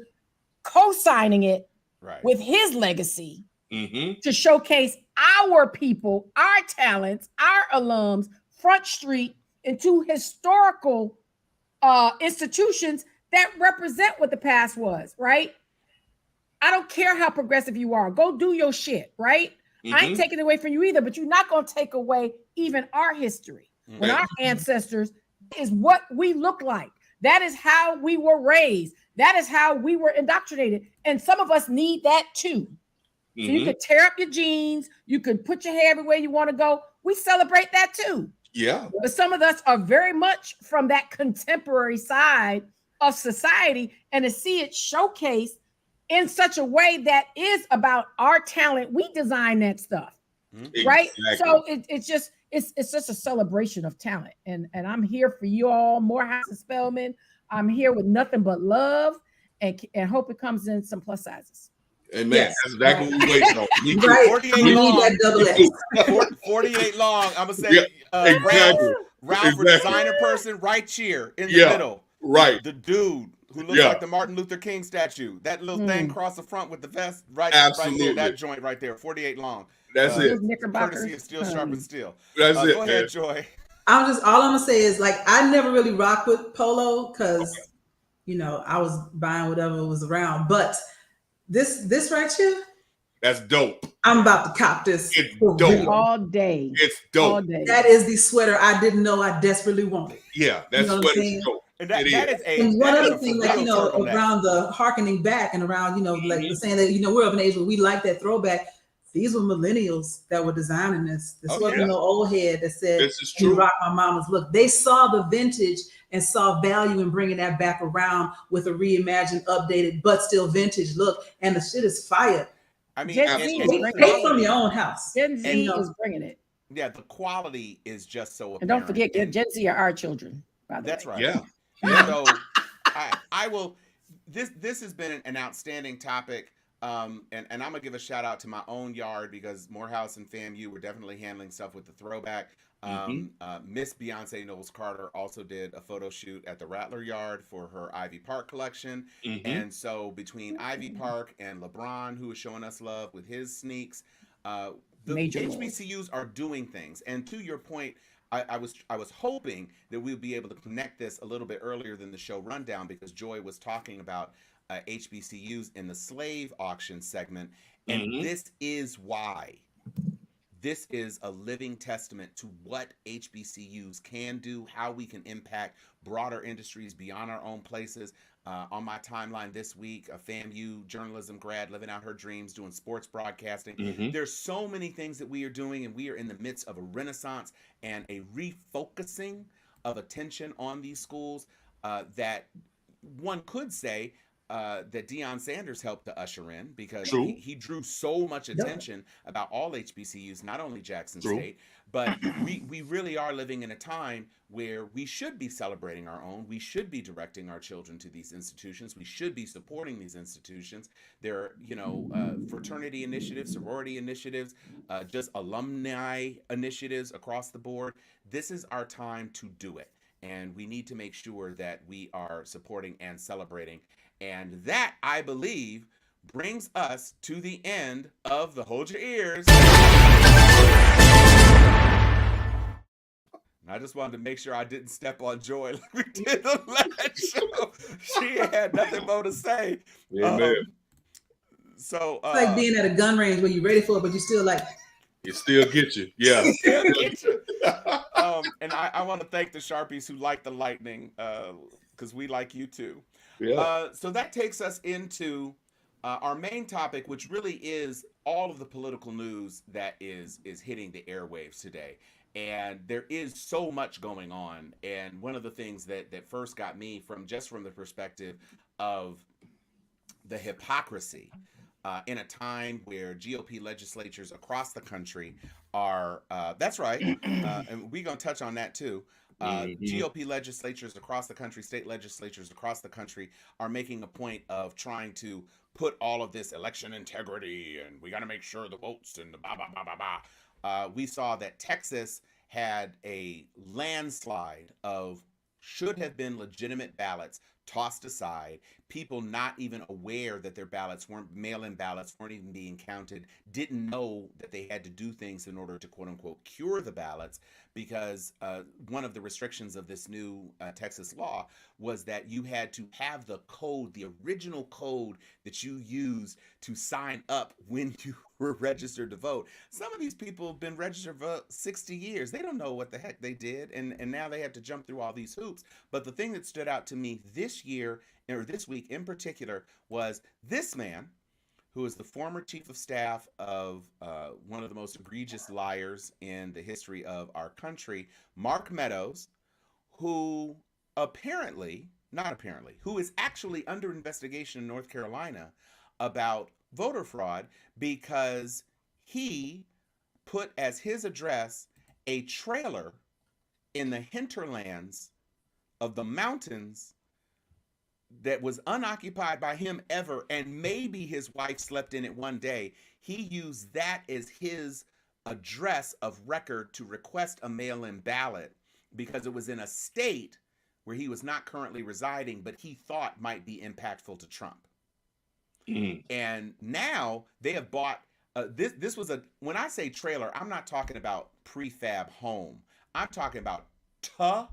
S3: co-signing it
S1: Right.
S3: with his legacy
S2: Hmm.
S3: to showcase our people, our talents, our alums, Front Street, into historical institutions that represent what the past was, right? I don't care how progressive you are. Go do your shit, right? I ain't
S2: Hmm.
S3: taking it away from you either, but you're not going to take away even our history. When
S1: Mhm.
S3: our ancestors is what we look like. That is how we were raised. That is how we were indoctrinated. And some of us need that too. So you
S2: Hmm.
S3: could tear up your jeans. You could put your hair everywhere you want to go. We celebrate that too.
S2: Yeah.
S3: But some of us are very much from that contemporary side of society, and to see it showcased in such a way that is about our talent, we design that stuff,
S1: Mhm.
S3: right?
S2: Exactly.
S3: So it's just a celebration of talent, and I'm here for you all, Morehouse and Spelman. I'm here with nothing but love, and hope it comes in some plus sizes.
S2: And man,
S4: Yes.
S2: that's exactly what we waiting on. Me too.
S4: Right.
S1: 48
S4: I'm gonna need
S1: long.
S4: that double
S2: Me
S4: X.
S2: too.
S1: 48 long. I'm gonna say
S2: Yeah,
S1: Ralph,
S2: exactly.
S1: for designer person, right cheer in the
S2: Yeah.
S1: middle.
S2: Right.
S1: The dude who looks
S2: Yeah.
S1: like the Martin Luther King statue. That little thing across the front with the vest, right there.
S2: Absolutely.
S1: That joint right there. 48 long.
S2: That's it.
S3: Those
S1: Courtesy
S3: knickerbockers.
S1: of Steel Sharpened Steel.
S2: That's it,
S1: Go
S2: man.
S1: ahead, Joy.
S4: All I'm gonna say is, like, I never really rocked with polo because I was buying whatever was around. But this right here,
S2: That's dope.
S4: I'm about to cop this
S2: It's
S4: for
S2: dope.
S4: real.
S3: All day.
S2: It's
S3: All
S2: dope.
S3: day.
S4: That is the sweater I didn't know I desperately wanted.
S2: Yeah, that's
S4: You know what I'm
S2: what it's
S4: saying?
S2: dope.
S1: And that
S2: It
S1: is a
S4: And one
S1: that is
S4: other
S1: a
S4: thing,
S1: for
S4: like,
S1: real turtleneck.
S4: around the harkening back and around, like the saying that, we're of an age where we like that throwback. These were millennials that were designing this. This
S1: Oh,
S4: wasn't
S1: yeah.
S4: no old head that said,
S2: This is
S4: "You
S2: true.
S4: rock my mama's look." They saw the vintage and saw value in bringing that back around with a reimagined, updated, but still vintage look. And the shit is fire.
S1: I mean,
S3: Gen
S1: and,
S3: Z
S1: and
S3: is
S1: the
S3: bringing
S4: Take from
S1: quality,
S4: your own house.
S3: Gen Z
S4: And,
S3: is bringing it.
S1: yeah, the quality is just so apparent.
S3: And don't forget,
S1: And
S3: Gen Z are our children, by the
S1: that's
S3: way.
S1: right.
S2: Yeah.
S1: And so I will. This has been an outstanding topic. And I'm gonna give a shout out to my own yard because Morehouse and FAMU were definitely handling stuff with the throwback. Miss Beyonce Knowles Carter also did a photo shoot at the Rattler Yard for her Ivy Park collection.
S2: Mhm.
S1: And so between Ivy Park and LeBron, who is showing us love with his sneaks, the
S3: Major moves.
S1: HBCUs are doing things. And to your point, I was hoping that we would be able to connect this a little bit earlier than the show rundown because Joy was talking about HBCUs in the slave auction segment, and
S2: Mhm.
S1: this is why. This is a living testament to what HBCUs can do, how we can impact broader industries beyond our own places. On my timeline this week, a FAMU journalism grad living out her dreams, doing sports broadcasting.
S2: Mhm.
S1: There's so many things that we are doing, and we are in the midst of a renaissance and a refocusing of attention on these schools that one could say that Deion Sanders helped to usher in, because
S2: True.
S1: he drew so much
S3: Yep.
S1: attention about all HBCUs, not only Jackson
S2: True.
S1: State, but we really are living in a time where we should be celebrating our own. We should be directing our children to these institutions. We should be supporting these institutions. There are, fraternity initiatives, sorority initiatives, just alumni initiatives across the board. This is our time to do it. And we need to make sure that we are supporting and celebrating. And that, I believe, brings us to the end of the Hold Your Ears. I just wanted to make sure I didn't step on Joy like we did the last show. She had nothing more to say.
S2: Amen.
S1: So
S4: It's like being at a gun range where you're ready for it, but you still like.
S2: It still get you. Yeah.
S1: still get you. And I want to thank the Sharpies who like the lightning, because we like you too.
S2: Yeah.
S1: So that takes us into our main topic, which really is all of the political news that is hitting the airwaves today. And there is so much going on. And one of the things that first got me from the perspective of the hypocrisy in a time where GOP legislatures across the country are, that's right, and we're going to touch on that too. GOP legislatures across the country, state legislatures across the country are making a point of trying to put all of this election integrity, and we got to make sure the votes and the blah, blah, blah, blah, blah. We saw that Texas had a landslide of should have been legitimate ballots tossed aside, people not even aware that their ballots weren't mail-in ballots, weren't even being counted, didn't know that they had to do things in order to quote unquote cure the ballots, because one of the restrictions of this new Texas law was that you had to have the code, the original code that you used to sign up when you were registered to vote. Some of these people have been registered for 60 years. They don't know what the heck they did, and now they have to jump through all these hoops. But the thing that stood out to me this year, or this week in particular, was this man, who is the former chief of staff of one of the most egregious liars in the history of our country, Mark Meadows, who who is actually under investigation in North Carolina about voter fraud because he put as his address a trailer in the hinterlands of the mountains that was unoccupied by him ever, and maybe his wife slept in it one day. He used that as his address of record to request a mail-in ballot because it was in a state where he was not currently residing, but he thought might be impactful to Trump. And now they have bought this was a, when I say trailer, I'm not talking about prefab home. I'm talking about trailer.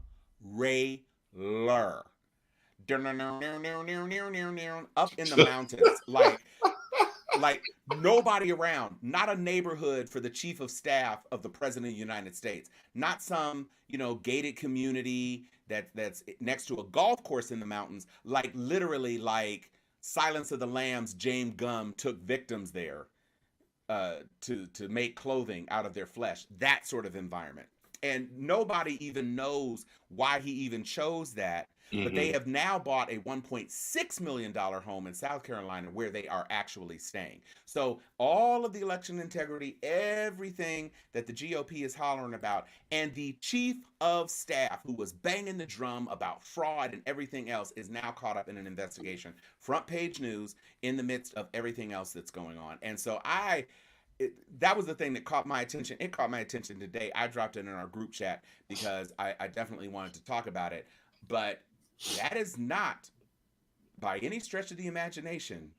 S1: Up in the mountains, like nobody around, not a neighborhood for the chief of staff of the president of the United States, not some gated community that's next to a golf course in the mountains, like literally like Silence of the Lambs. James Gumb took victims there to make clothing out of their flesh, that sort of environment. And nobody even knows why he even chose that. But they have now bought a $1.6 million home in South Carolina where they are actually staying. So all of the election integrity, everything that the GOP is hollering about, and the chief of staff who was banging the drum about fraud and everything else is now caught up in an investigation. Front page news in the midst of everything else that's going on. And so that was the thing that caught my attention. It caught my attention today. I dropped it in our group chat because I definitely wanted to talk about it. But that is not, by any stretch of the imagination,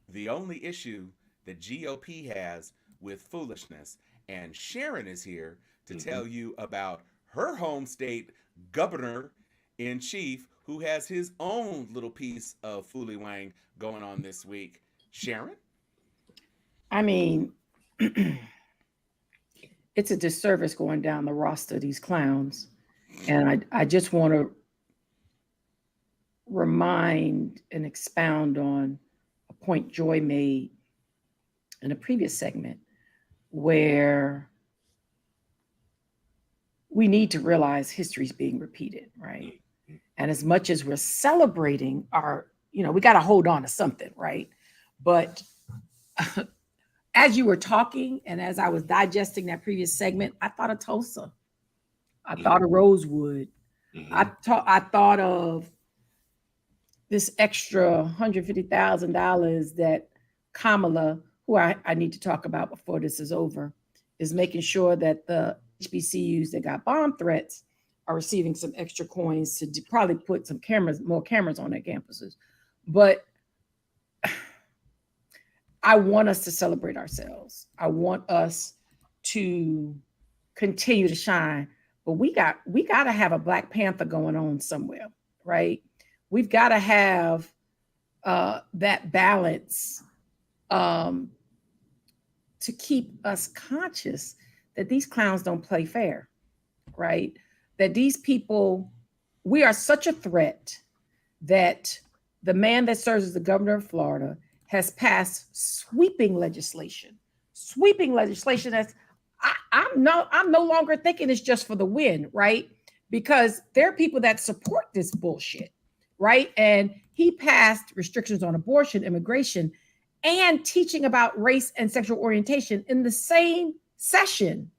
S1: the only issue that GOP has with foolishness. And Sharon is here to tell you about her home state governor in chief, who has his own little piece of foolywang going on this week. Sharon?
S3: I mean, it's a disservice going down the roster of these clowns. And I just want to remind and expound on a point Joy made in a previous segment, where we need to realize history is being repeated, right? And as much as we're celebrating our, we got to hold on to something, right? But as you were talking and as I was digesting that previous segment, I thought of Tulsa. I thought of Rosewood. I thought of this extra $150,000 that Kamala, who I need to talk about before this is over, is making sure that the HBCUs that got bomb threats are receiving some extra coins to probably put some more cameras on their campuses. But I want us to celebrate ourselves. I want us to continue to shine. But we got to have a Black Panther going on somewhere, right? We've got to have that balance to keep us conscious that these clowns don't play fair, right? That these people, we are such a threat that the man that serves as the governor of Florida has passed sweeping legislation that's, I'm no longer thinking it's just for the win, right? Because there are people that support this bullshit, right? And he passed restrictions on abortion, immigration, and teaching about race and sexual orientation in the same session,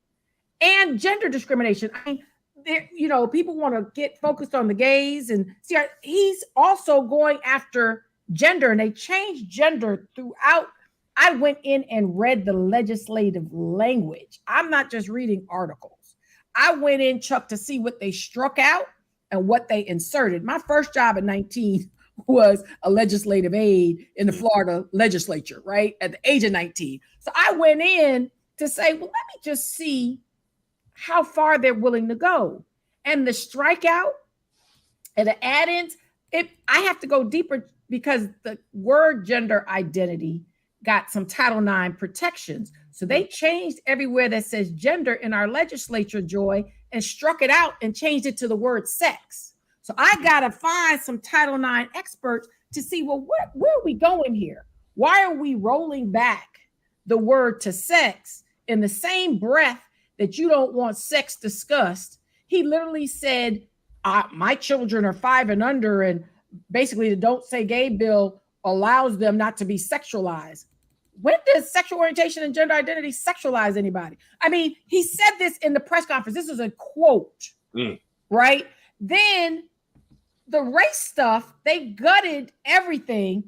S3: and gender discrimination. I mean, people want to get focused on the gays, and see, he's also going after gender, and they changed gender throughout. I went in and read the legislative language. I'm not just reading articles. I went in, Chuck, to see what they struck out and what they inserted. My first job at 19 was a legislative aide in the Florida legislature, right? At the age of 19. So I went in to say, well, let me just see how far they're willing to go. And the strikeout and the add-ins, I have to go deeper because the word gender identity got some Title IX protections. So they changed everywhere that says gender in our legislature, Joy, and struck it out and changed it to the word sex. So I got to find some Title IX experts to see, well, where are we going here? Why are we rolling back the word to sex in the same breath that you don't want sex discussed? He literally said, my children are 5 and under, and basically the Don't Say Gay bill allows them not to be sexualized. When does sexual orientation and gender identity sexualize anybody? I mean, he said this in the press conference. This is a quote, right? Then the race stuff, they gutted everything.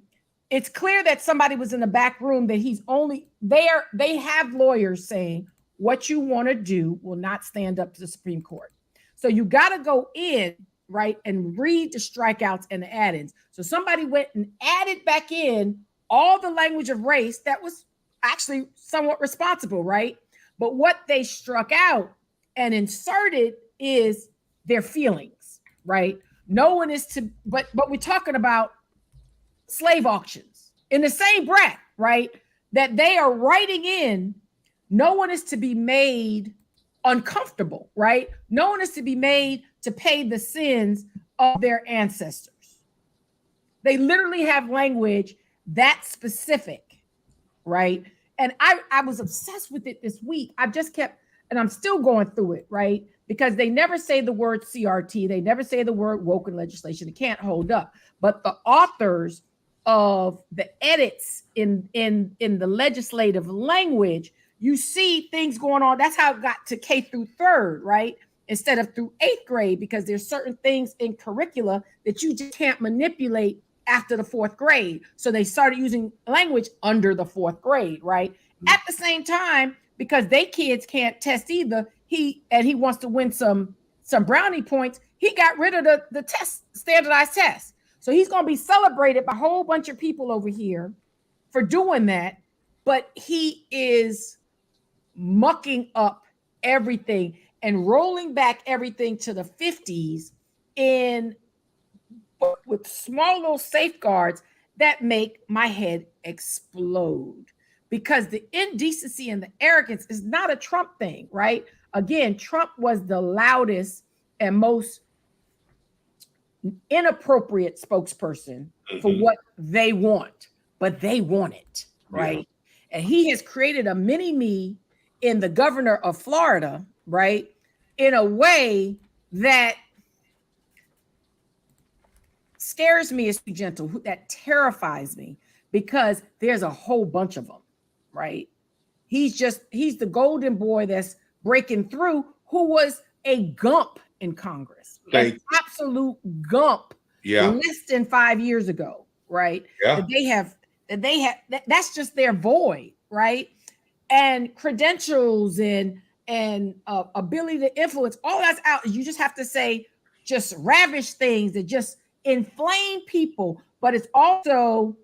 S3: It's clear that somebody was in the back room, that he's only there. They have lawyers saying what you want to do will not stand up to the Supreme Court. So you got to go in, right, and read the strikeouts and the add-ins. So somebody went and added back in all the language of race that was actually somewhat responsible, right? But what they struck out and inserted is their feelings, right? No one is to, but we're talking about slave auctions in the same breath, right? That they are writing in, no one is to be made uncomfortable, right? No one is to be made to pay the sins of their ancestors. They literally have language that specific, right? And I was obsessed with it this week. I've just kept, and I'm still going through it, right? Because they never say the word CRT. They never say the word woke in legislation. It can't hold up. But the authors of the edits in the legislative language, you see things going on. That's how it got to K through 3rd, right? Instead of through 8th grade, because there's certain things in curricula that you just can't manipulate after the 4th grade. So they started using language under the 4th grade, right? At the same time, because they kids can't test either, he wants to win some brownie points, he got rid of the test, standardized test. So he's going to be celebrated by a whole bunch of people over here for doing that. But he is mucking up everything and rolling back everything to the 50s with small little safeguards that make my head explode, because the indecency and the arrogance is not a Trump thing, right? Again, Trump was the loudest and most inappropriate spokesperson for what they want, but they want it, right? Yeah. And he has created a mini me in the governor of Florida, right? In a way that scares me, is too gentle, that terrifies me, because there's a whole bunch of them, right? He's the golden boy that's breaking through, who was a gump in Congress, an absolute gump, less than 5 years ago, right? Yeah. That's just their void, right? And credentials and ability to influence, all that's out. You just have to say just ravish things that just inflame people. But it's also,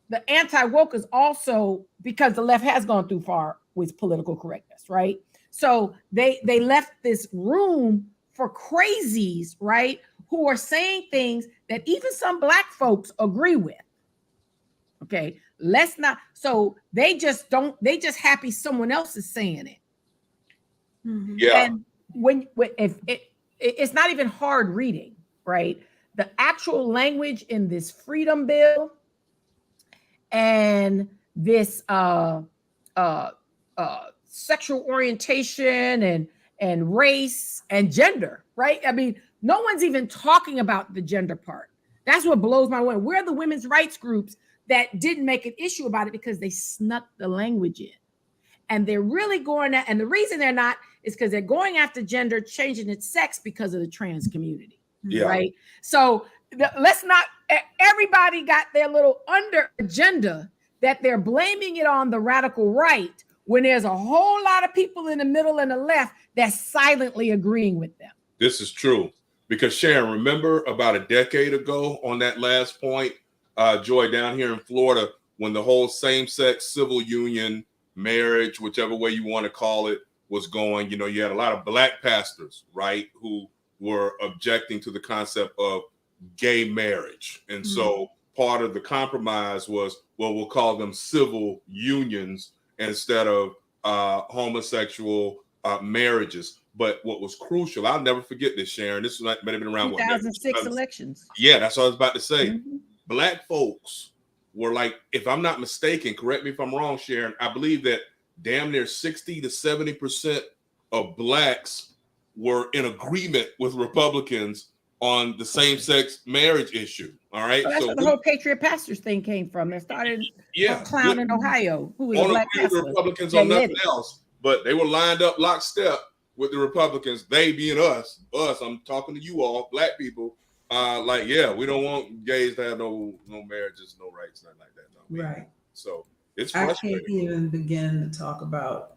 S3: the anti-woke is also because the left has gone too far with political correctness, right? So they left this room for crazies, right, who are saying things that even some Black folks agree with. Okay, let's not. So they just happy someone else is saying it. Mm-hmm. Yeah. And if it's not even hard reading, right? The actual language in this freedom bill and this sexual orientation and race and gender, right? I mean, no one's even talking about the gender part. That's what blows my mind. Where are the women's rights groups that didn't make an issue about it, because they snuck the language in? And they're really going at, and the reason they're not is because they're going after gender, changing its sex because of the trans community, right? So let's not, everybody got their little under agenda that they're blaming it on the radical right, when there's a whole lot of people in the middle and the left that's silently agreeing with them.
S2: This is true. Because Sharon, remember about a decade ago on that last point, Joy, down here in Florida, when the whole same-sex civil union, marriage, whichever way you want to call it, was going, you had a lot of Black pastors, right, who were objecting to the concept of gay marriage. And so part of the compromise was, well, we'll call them civil unions instead of homosexual marriages. But what was crucial, I'll never forget this, Sharon. This might have been around
S3: 2006 elections.
S2: Yeah, that's what I was about to say. Black folks were like, if I'm not mistaken, correct me if I'm wrong, Sharon, I believe that damn near 60 to 70% of Blacks were in agreement with Republicans on the same-sex marriage issue. All right.
S3: So that's where the whole Patriot Pastors thing came from. They started a clown in Ohio who was a Black pastor.
S2: Republicans on nothing else, but they were lined up lockstep with the Republicans, they being us, I'm talking to you all, Black people, we don't want gays to have no marriages, no rights, nothing like that. No.
S4: Right.
S2: So it's frustrating.
S4: I can't even begin to talk about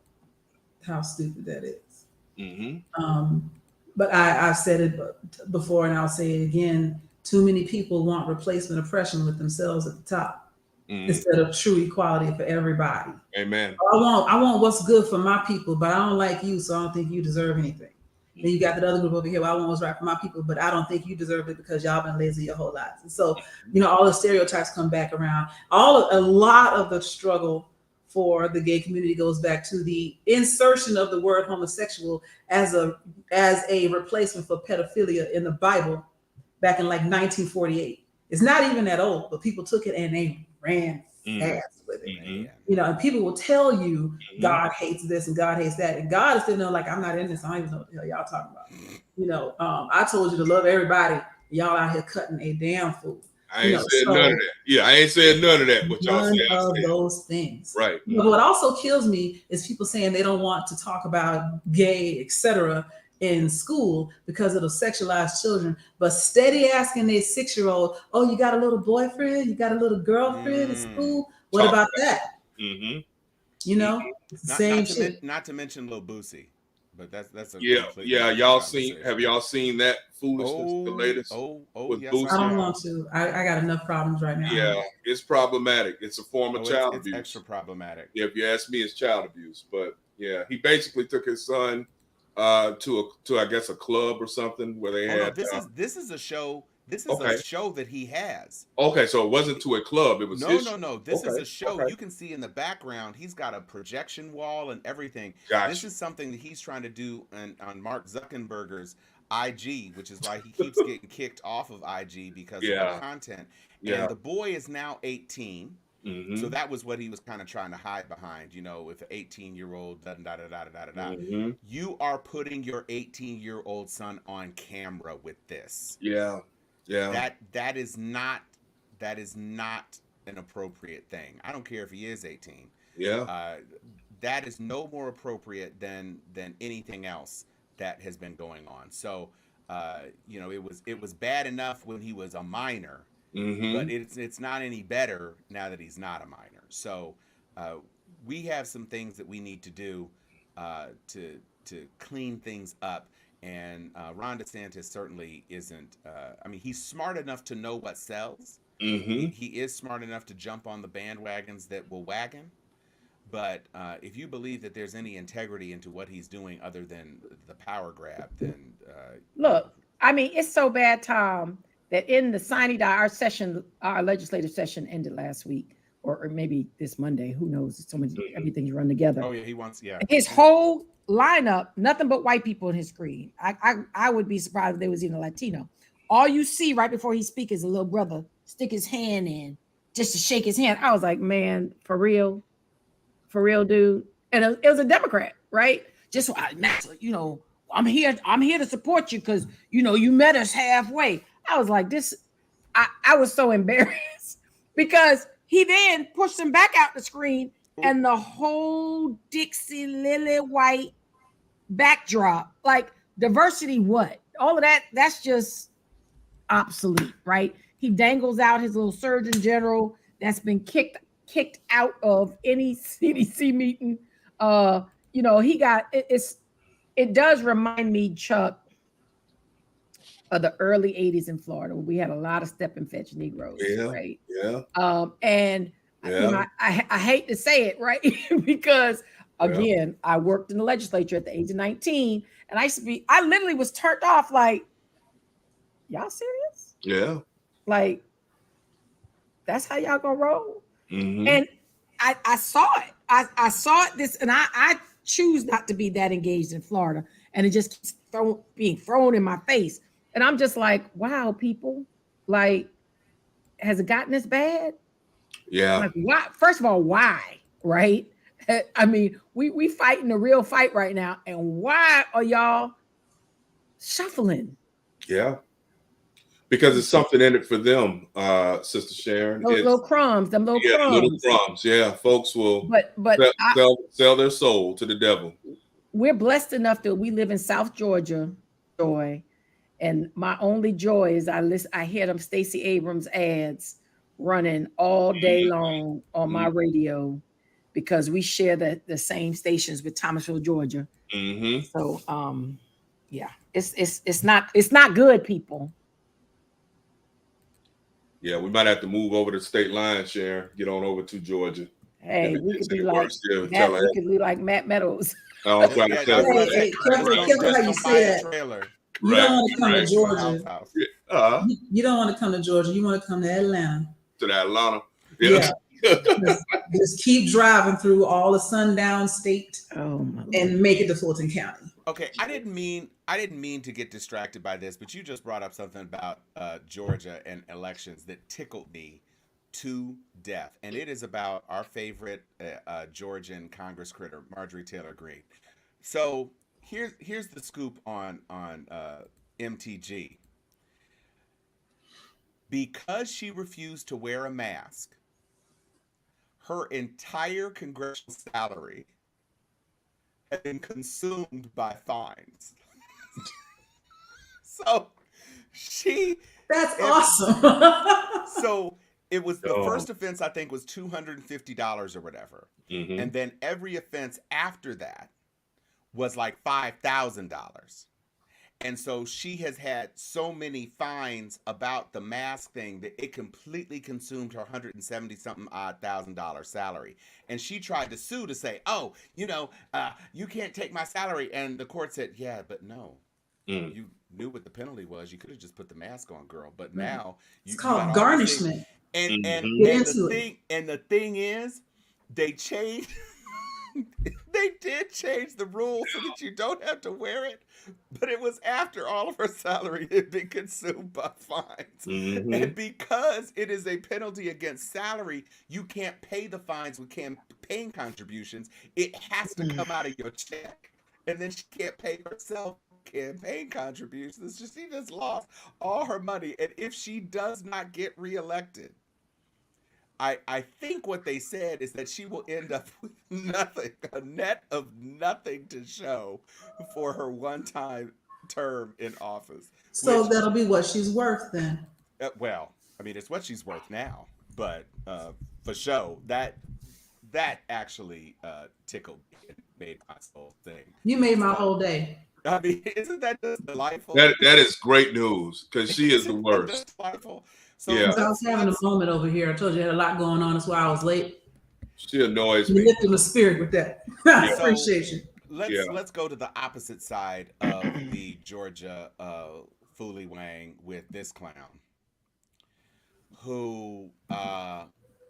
S4: how stupid that is. But I've said it before, and I'll say it again. Too many people want replacement oppression with themselves at the top. Instead of true equality for everybody.
S2: Amen.
S4: I want what's good for my people, but I don't like you, so I don't think you deserve anything. Then you got that other group over here. Well, I want what's right for my people, but I don't think you deserve it because y'all been lazy your whole lives. And so, all the stereotypes come back around. A lot of the struggle for the gay community goes back to the insertion of the word homosexual as a replacement for pedophilia in the Bible back in like 1948. It's not even that old, but people took it and they ran fast with it. And people will tell you God hates this and God hates that, and God is still like, I'm not in this. I don't even know what the hell y'all talking about. I told you to love everybody. Y'all out here cutting a damn fool.
S2: I ain't said none of that. Yeah, I ain't said none of that. What y'all
S4: none of those things.
S2: Right.
S4: But what also kills me is people saying they don't want to talk about gay, etc. in school because it'll sexualize children, but steady asking their 6-year-old, oh, you got a little boyfriend, you got a little girlfriend in school, what about that? Same shit.
S1: Not to mention Lil Boosie, but that's a
S2: y'all seen, have y'all seen that foolishness, the latest?
S1: Yes,
S2: Boosie?
S4: I don't want to. I got enough problems right now.
S2: Yeah, it's problematic. It's a form of child abuse.
S1: It's extra problematic.
S2: Yeah, if you ask me, it's child abuse. But yeah, he basically took his son to I guess a club or something where they had.
S1: This is a show. This is a show that he has.
S2: Okay, so it wasn't to a club. It was
S1: no. This is a show. You can see in the background. He's got a projection wall and everything.
S2: Gotcha.
S1: This is something that he's trying to do on Mark Zuckerberg's IG, which is why he keeps getting kicked off of IG because of
S2: Yeah.
S1: the content.
S2: Yeah.
S1: And the boy is now 18.
S2: Mm-hmm.
S1: So that was what he was kind of trying to hide behind, if an 18-year-old da da da da da da da.
S2: Mm-hmm.
S1: You are putting your 18-year-old son on camera with this.
S2: Yeah. Yeah.
S1: That is not an appropriate thing. I don't care if he is 18.
S2: Yeah.
S1: That is no more appropriate than anything else that has been going on. So, it was bad enough when he was a minor,
S2: Mm-hmm.
S1: but it's not any better now that he's not a minor. So, we have some things that we need to do to clean things up. And Ron DeSantis certainly isn't. He's smart enough to know what sells.
S2: Mm-hmm.
S1: He is smart enough to jump on the bandwagons that will wagon. But if you believe that there's any integrity into what he's doing other than the power grab, then
S3: look, it's so bad, Tom, that in the signing day, our legislative session ended last week, or maybe this Monday. Who knows? So much, everything's run together.
S1: Oh yeah, he wants
S3: his whole lineup, nothing but white people on his screen. I would be surprised if there was even a Latino. All you see right before he speaks is a little brother stick his hand in just to shake his hand. I was like, man, for real, dude. And it was a Democrat, right? Just I'm here to support you because you met us halfway. I was like, I was so embarrassed because he then pushed him back out the screen and the whole Dixie Lily White backdrop, like diversity, what? All of that's just obsolete, right? He dangles out his little Surgeon General that's been kicked out of any CDC meeting. He got it does remind me, Chuck, of the early 80s in Florida, where we had a lot of step and fetch Negroes, right?
S2: Yeah.
S3: And I hate to say it, right? Because again, I worked in the legislature at the age of 19, and I literally was turned off, like, y'all serious?
S2: Yeah.
S3: Like, that's how y'all gonna roll?
S2: Mm-hmm.
S3: And I saw it. I saw it and I choose not to be that engaged in Florida, and it just keeps being thrown in my face. And I'm just like, wow, people, like, has it gotten this bad?
S2: Yeah.
S3: Like, why? First of all, why? Right? We fighting a real fight right now, and why are y'all shuffling?
S2: Yeah. Because it's something in it for them, Sister Sharon.
S3: Those little crumbs, them little crumbs.
S2: Little crumbs. Yeah, folks will sell their soul to the devil.
S3: We're blessed enough that we live in South Georgia, Joy, and my only joy is I hear them Stacey Abrams ads running all day long on my radio, because we share the same stations with Thomasville, Georgia.
S2: Mm-hmm.
S3: So it's not good, people.
S2: Yeah, we might have to move over to the state line, Sharon. Get on over to Georgia.
S3: Hey, we could be like Matt Meadows.
S2: Oh, I'm trying to tell you.
S4: Hey, careful how you say that. You don't want to come to Georgia. You don't want to come to Georgia. You want to come to Atlanta.
S2: To Atlanta.
S4: Yeah. Just keep driving through all the sundown state and make it to Fulton County.
S1: Okay, I didn't mean to get distracted by this, but you just brought up something about Georgia and elections that tickled me to death, and it is about our favorite Georgian Congress critter, Marjorie Taylor Greene. So here's the scoop on MTG. Because she refused to wear a mask, her entire congressional salary had been consumed by fines. So
S4: that's awesome.
S1: So it was the first offense, I think, was $250 or whatever.
S2: Mm-hmm.
S1: And then every offense after that was like $5,000. And so she has had so many fines about the mask thing that it completely consumed her $170-something odd $1,000 salary. And she tried to sue to say, you can't take my salary. And the court said, yeah, but no. You knew what the penalty was. You could have just put the mask on, girl. But now
S4: it's called garnishment.
S1: And the thing is, they changed They did change the rules so that you don't have to wear it, but it was after all of her salary had been consumed by fines.
S2: Mm-hmm.
S1: And because it is a penalty against salary, you can't pay the fines with campaign contributions. It has to come out of your check. And then she can't pay herself campaign contributions. She just lost all her money. And if she does not get reelected, I think what they said is that she will end up with nothing, a net of nothing to show for her one-time term in office.
S4: So
S1: Which,
S4: that'll be what she's worth then.
S1: well, I mean, it's what she's worth now, but for show that actually tickled me and made my soul sing.
S4: You made my
S1: So,
S4: whole day.
S1: I mean, isn't that just delightful?
S2: That is great news because she is the
S1: Isn't that
S2: worst.
S1: just delightful? So
S2: Yeah.
S4: I was having a moment over here. I told you I had a lot going on. That's why I was late.
S2: She annoys
S4: You
S2: me.
S4: lifted my spirit with that. I
S2: Yeah.
S4: appreciate you.
S1: Let's go to the opposite side of the Georgia Foolie Wang with this clown, who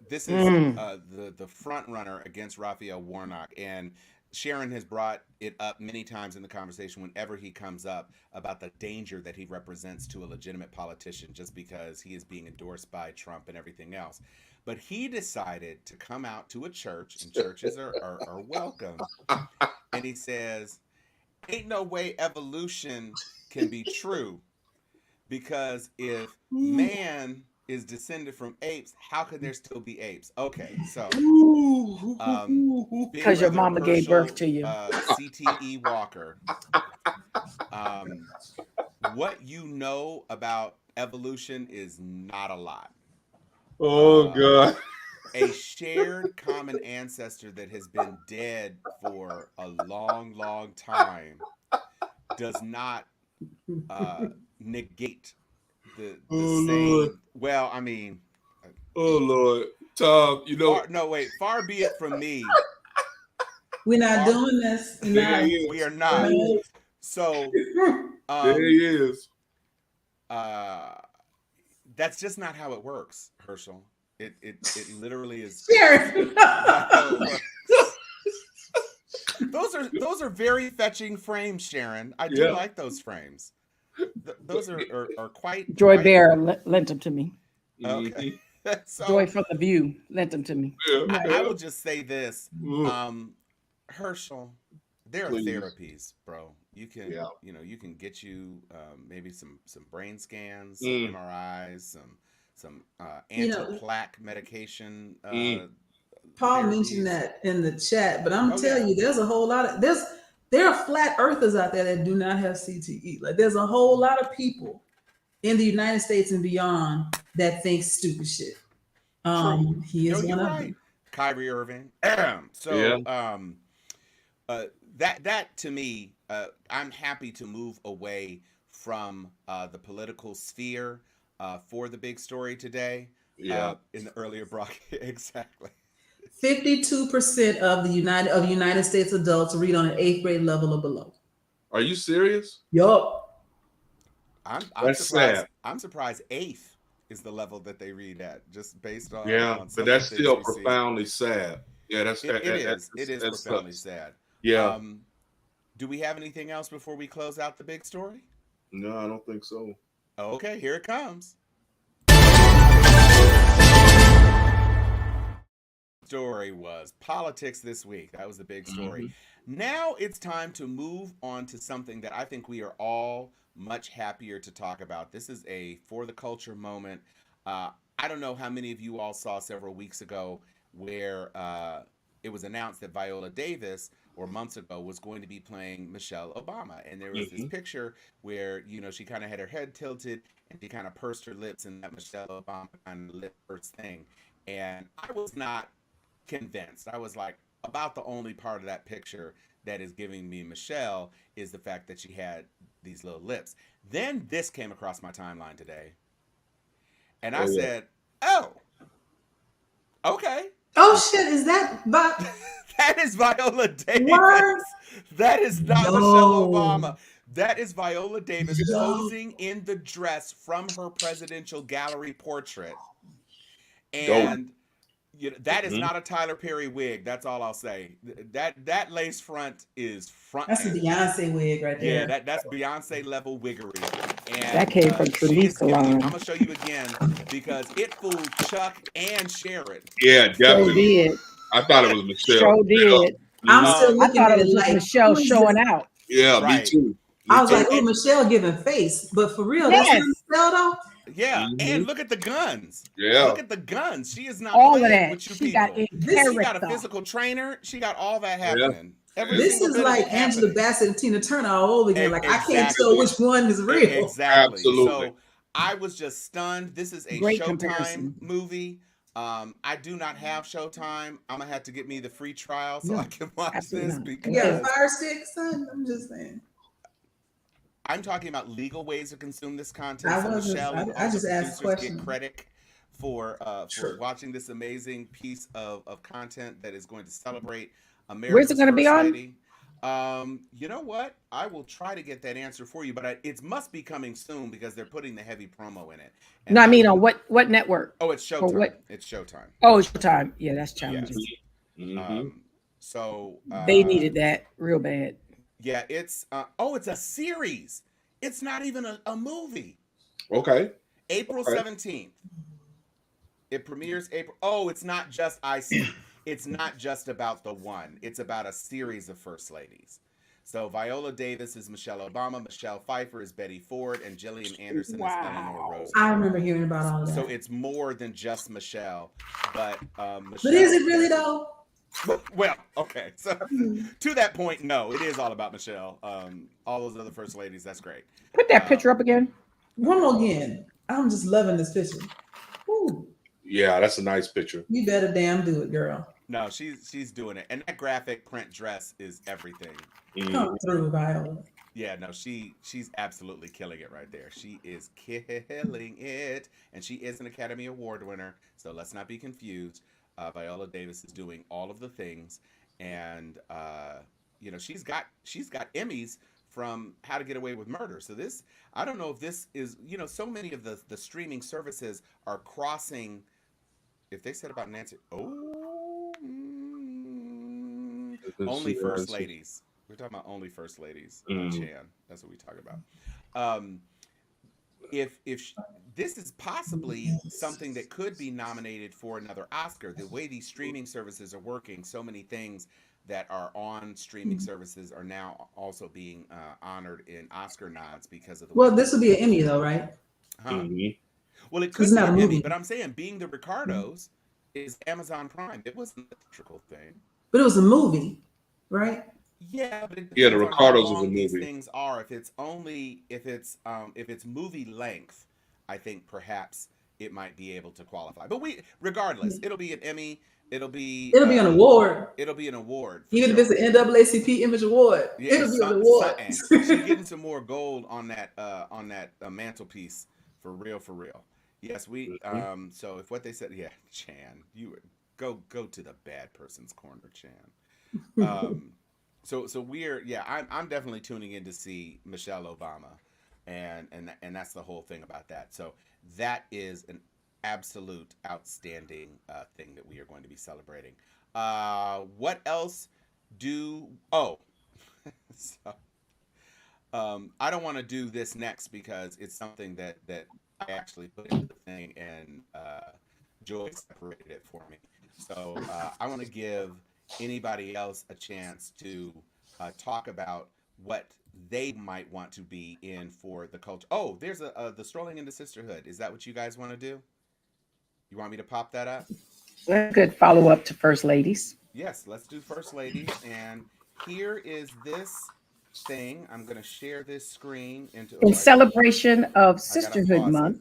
S1: this is the front runner against Raphael Warnock, and Sharon has brought it up many times in the conversation whenever he comes up about the danger that he represents to a legitimate politician just because he is being endorsed by Trump and everything else. But he decided to come out to a church, and churches are welcome. And he says, ain't no way evolution can be true, because if man is descended from apes, how could there still be apes? Okay, so
S3: Because your mama gave birth to you.
S1: CTE Walker, what you know about evolution is not a lot.
S2: Oh God.
S1: A shared common ancestor that has been dead for a long, long time does not negate the
S2: Oh,
S1: same.
S2: Lord.
S1: Well, I mean,
S2: Oh Lord, Tom, you know.
S1: far be it from me.
S4: We're not doing this.
S2: There he is.
S1: We are not. So,
S2: There he is.
S1: that's just not how it works, Herschel. It literally is.
S4: Sharon.
S1: not how it works. Those are very fetching frames, Sharon. I do like those frames. Those are quite.
S3: Joy Bear lent them to me.
S1: Okay. So,
S3: Joy from the View lent them to me.
S1: I will just say this, Herschel. There are therapies, bro. You can, you can get you maybe some brain scans, some MRIs, some anti-plaque medication.
S4: Paul mentioned that in the chat, but I'm telling you, there's a whole lot of there are flat earthers out there that do not have CTE. Like there's a whole lot of people in the United States and beyond that think stupid shit. He is one of them.
S1: Kyrie Irving. That to me, I'm happy to move away from the political sphere for the big story today. In the earlier broadcast, exactly.
S4: 52% of the United States adults read on an 8th grade level or below.
S2: Are you serious?
S4: Yup.
S1: I'm surprised.
S2: Sad.
S1: I'm surprised 8th is the level that they read at, just based on.
S2: But that's still profoundly sad. Yeah, it is
S1: profoundly sad.
S2: Yeah.
S1: Do we have anything else before we close out the big story?
S2: No, I don't think so.
S1: Okay, here it comes. Story was politics this week. That was the big story. Now it's time to move on to something that I think we are all much happier to talk about. This is a for the culture moment. I don't know how many of you all saw several weeks ago where it was announced that Viola Davis, or months ago, was going to be playing Michelle Obama. And there was this picture where, she kind of had her head tilted and she kind of pursed her lips in that Michelle Obama kind of lip purse thing. And I was not convinced. I was like, about the only part of that picture that is giving me Michelle is the fact that she had these little lips. Then this came across my timeline today. And I said, oh, okay.
S4: Oh shit, is that
S1: that is Viola Davis.
S4: What?
S1: That is not Michelle Obama. That is Viola Davis posing in the dress from her presidential gallery portrait. And That is
S2: Mhm.
S1: not a Tyler Perry wig. That's all I'll say. That lace front is front
S4: That's a
S1: and
S4: Beyonce wig right
S1: yeah,
S4: there.
S1: that's Beyonce level wiggery,
S3: That
S1: and
S3: came from
S1: she
S3: Trini's
S1: is killing it. I'm
S3: salon.
S1: gonna show you again because it fooled Chuck and Sharon.
S2: Yeah,
S3: Show
S2: definitely.
S3: did.
S2: I thought it was Michelle.
S3: Show did.
S4: I'm
S2: Mhm.
S4: still
S3: I
S4: looking
S3: thought
S4: at
S3: it
S4: it
S3: was just
S4: like,
S3: Michelle
S4: who is
S3: showing
S4: this?
S3: out.
S2: Yeah, me
S1: Right,
S2: too.
S4: I
S2: Me
S4: was
S2: too.
S4: like, oh, Michelle giving face. But for real, that's not
S3: Yes,
S4: Michelle though.
S1: yeah,
S2: Hmm.
S1: and look at the guns.
S2: Yeah.
S1: Look at the guns. She is not
S3: all of
S1: playing
S3: that.
S1: with you
S3: She got
S1: people.
S3: in
S4: This
S1: She got a
S3: character.
S1: physical trainer. She got all that
S2: Yeah.
S1: happening. Every
S2: Yeah.
S4: this
S1: single
S4: is
S1: bit of
S4: like
S1: it
S4: Angela
S1: happening.
S4: Bassett and Tina Turner all over again. Like I can't tell
S1: Exactly.
S4: which one is real.
S1: Exactly.
S2: Absolutely.
S1: So I was just stunned. This is a
S3: Great
S1: Showtime
S3: comparison.
S1: movie. I do not have Showtime. I'm gonna have to get me the free trial so I
S3: No,
S1: can watch
S3: absolutely
S1: this
S3: not.
S4: You got a
S3: Yes.
S1: because
S4: fire stick, son? I'm just saying.
S1: I'm talking about legal ways to consume this content.
S4: I
S1: So
S4: wasn't.
S1: Michelle and
S4: I
S1: all the
S4: just asked
S1: producers get
S4: questions.
S1: credit for
S2: Sure.
S1: watching this amazing piece of content that is going to celebrate
S3: Where's it
S1: America's
S3: going to be
S1: First
S3: on?
S1: Lady. You know what? I will try to get that answer for you, but it must be coming soon because they're putting the heavy promo in it. And
S3: No, I
S1: I
S3: mean
S1: would.
S3: on what network
S1: Oh, it's
S3: or
S1: Showtime.
S3: what?
S1: It's Showtime.
S3: Oh, it's Showtime. Yeah, that's challenging.
S1: Yes.
S2: Hmm.
S1: So
S3: They needed that real bad.
S1: yeah, it's a series. It's not even a movie.
S2: Okay.
S1: April
S2: Okay.
S1: 17th. It premieres April. Oh, it's not just I see. It's not just about the one. It's about a series of first ladies. So Viola Davis is Michelle Obama, Michelle Pfeiffer is Betty Ford, and Gillian Anderson is Eleanor
S3: Wow.
S4: I
S1: Roosevelt.
S4: remember hearing about all
S1: So
S4: that.
S1: it's more than just Michelle, but
S4: But is
S1: Michelle
S4: it really
S1: character.
S4: though?
S1: Well, okay. So to that point, no, it is all about Michelle. All those other first ladies, that's great.
S3: Put that
S1: Um,
S3: picture up again.
S4: One more again. I'm just loving this picture. Ooh,
S2: Yeah, that's a nice picture.
S4: you better damn do it, girl.
S1: no, she's doing it, and that graphic print dress is everything.
S2: Mhm.
S4: Come through, Viola.
S1: Yeah, no, she's absolutely killing it right there. She is killing it, and she is an Academy Award winner. So let's not be confused. Viola Davis is doing all of the things, and she's got Emmys from How to Get Away with Murder. So this, I don't know if this is, so many of the streaming services are crossing. If they said about Nancy,
S2: Let's
S1: only
S2: see,
S1: first
S2: let's see.
S1: ladies. We're talking about only first ladies.
S2: Mm.
S1: Chan. That's what we talk about. Um, if this is possibly something that could be nominated for another Oscar, the way these streaming services are working, so many things that are on streaming services are now also being honored in Oscar nods because of the way
S4: Well,
S1: these
S4: this would be an Emmy
S1: streaming.
S4: though, right?
S1: Huh?
S2: Mhm.
S1: Well, it
S4: Because
S1: could
S4: it's
S1: be
S4: not a
S1: an Emmy,
S4: movie.
S1: but I'm saying being the Ricardos is Amazon Prime. It wasn't a theatrical thing.
S4: But it was a movie, right?
S1: Yeah, but it
S2: Yeah, the
S1: depends on how
S2: Ricardos is a
S1: long these
S2: movie.
S1: things are. If it's movie length, I think perhaps it might be able to qualify. But regardless, it'll be an Emmy. It'll be
S4: It'll be an award.
S1: it'll be an award for
S4: Even if it's
S1: sure.
S4: an NAACP Image Award,
S1: Yeah,
S4: it'll
S1: it's
S4: be an
S1: something. She's
S4: award.
S1: getting some more gold on that mantelpiece for real, for real. Yes, we.
S2: Mhm.
S1: So if what they said, yeah, Chan, go to the bad person's corner, Chan. Um, so I'm definitely tuning in to see Michelle Obama, and that's the whole thing about that. So that is an absolute outstanding thing that we are going to be celebrating. What else do? Oh, so, I don't want to do this next because it's something that I actually put into the thing and Joy separated it for me. So I want to give anybody else a chance to talk about what they might want to be in for the culture. Oh, there's the strolling into sisterhood. Is that what you guys want to do? You want me to pop that up?
S3: That's a good follow up to First Ladies.
S1: Yes, let's do first ladies. And here is this thing. I'm gonna share this screen into.
S3: In
S1: Oh,
S3: celebration of
S1: I gotta
S3: Sisterhood
S1: pause it.
S3: Month,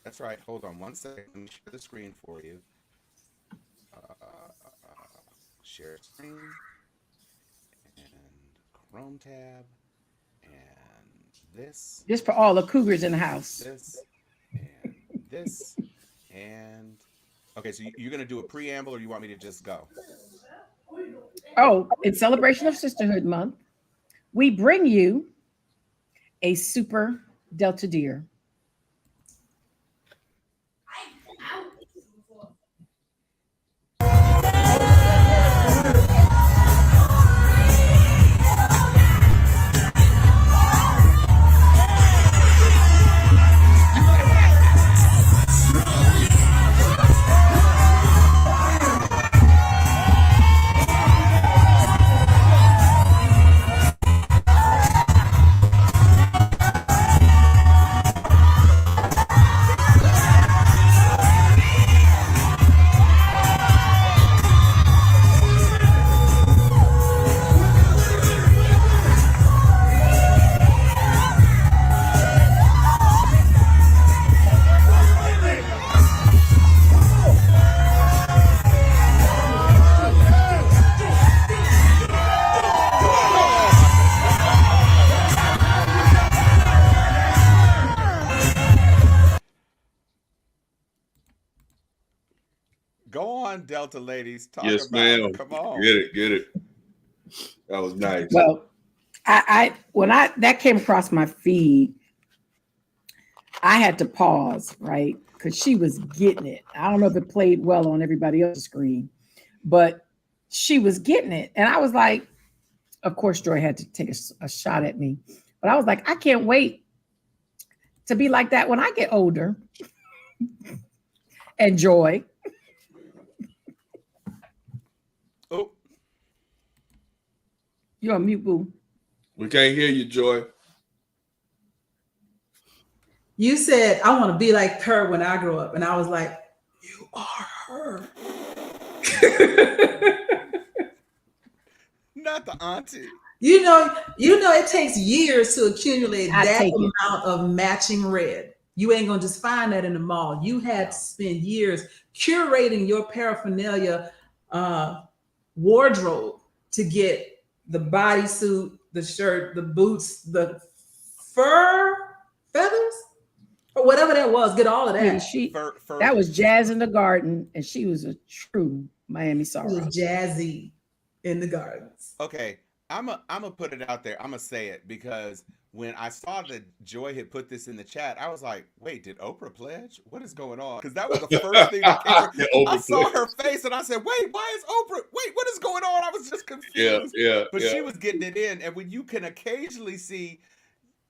S1: That's right. Hold on one second. Let me share the screen for you. Share screen and Chrome tab and
S3: just for all the cougars in the house.
S1: this, and this, and okay. So you're gonna do a preamble, or you want me to just go?
S3: Oh, in celebration of Sisterhood Month, we bring you a super Delta Deer.
S1: on, Delta ladies. Talk
S2: Yes,
S1: about
S2: ma'am.
S1: it. Come on.
S2: Get it. That was nice.
S3: Well, when that came across my feed, I had to pause, right? Because she was getting it. I don't know if it played well on everybody else's screen, but she was getting it. And I was like, of course, Joy had to take a shot at me. But I was like, I can't wait to be like that when I get older. And Joy.
S1: Oh,
S3: You're on mute, boo.
S2: We can't hear you, Joy.
S4: You said, I want to be like her when I grow up. And I was like, you are her.
S1: not the auntie.
S4: You know, it takes years to accumulate
S3: I
S4: that
S3: take it.
S4: amount of matching red. You ain't gonna just find that in the mall. You had to spend years curating your paraphernalia wardrobe to get the bodysuit, the shirt, the boots, the fur feathers, or whatever that was. Get all of
S3: I mean,
S4: that.
S3: that was Jazz in the Garden, and she was a true Miami
S4: It
S3: Sorrow.
S4: was jazzy in the gardens.
S1: Okay, I'm a put it out there. I'm gonna say it because when I saw that Joy had put this in the chat, I was like, "Wait, did Oprah pledge? What is going on?" Because that was the first thing that came. I saw her face and I said, "Wait, why is Oprah? Wait, what is going on?" I was just confused. But she was getting it in, and when you can occasionally see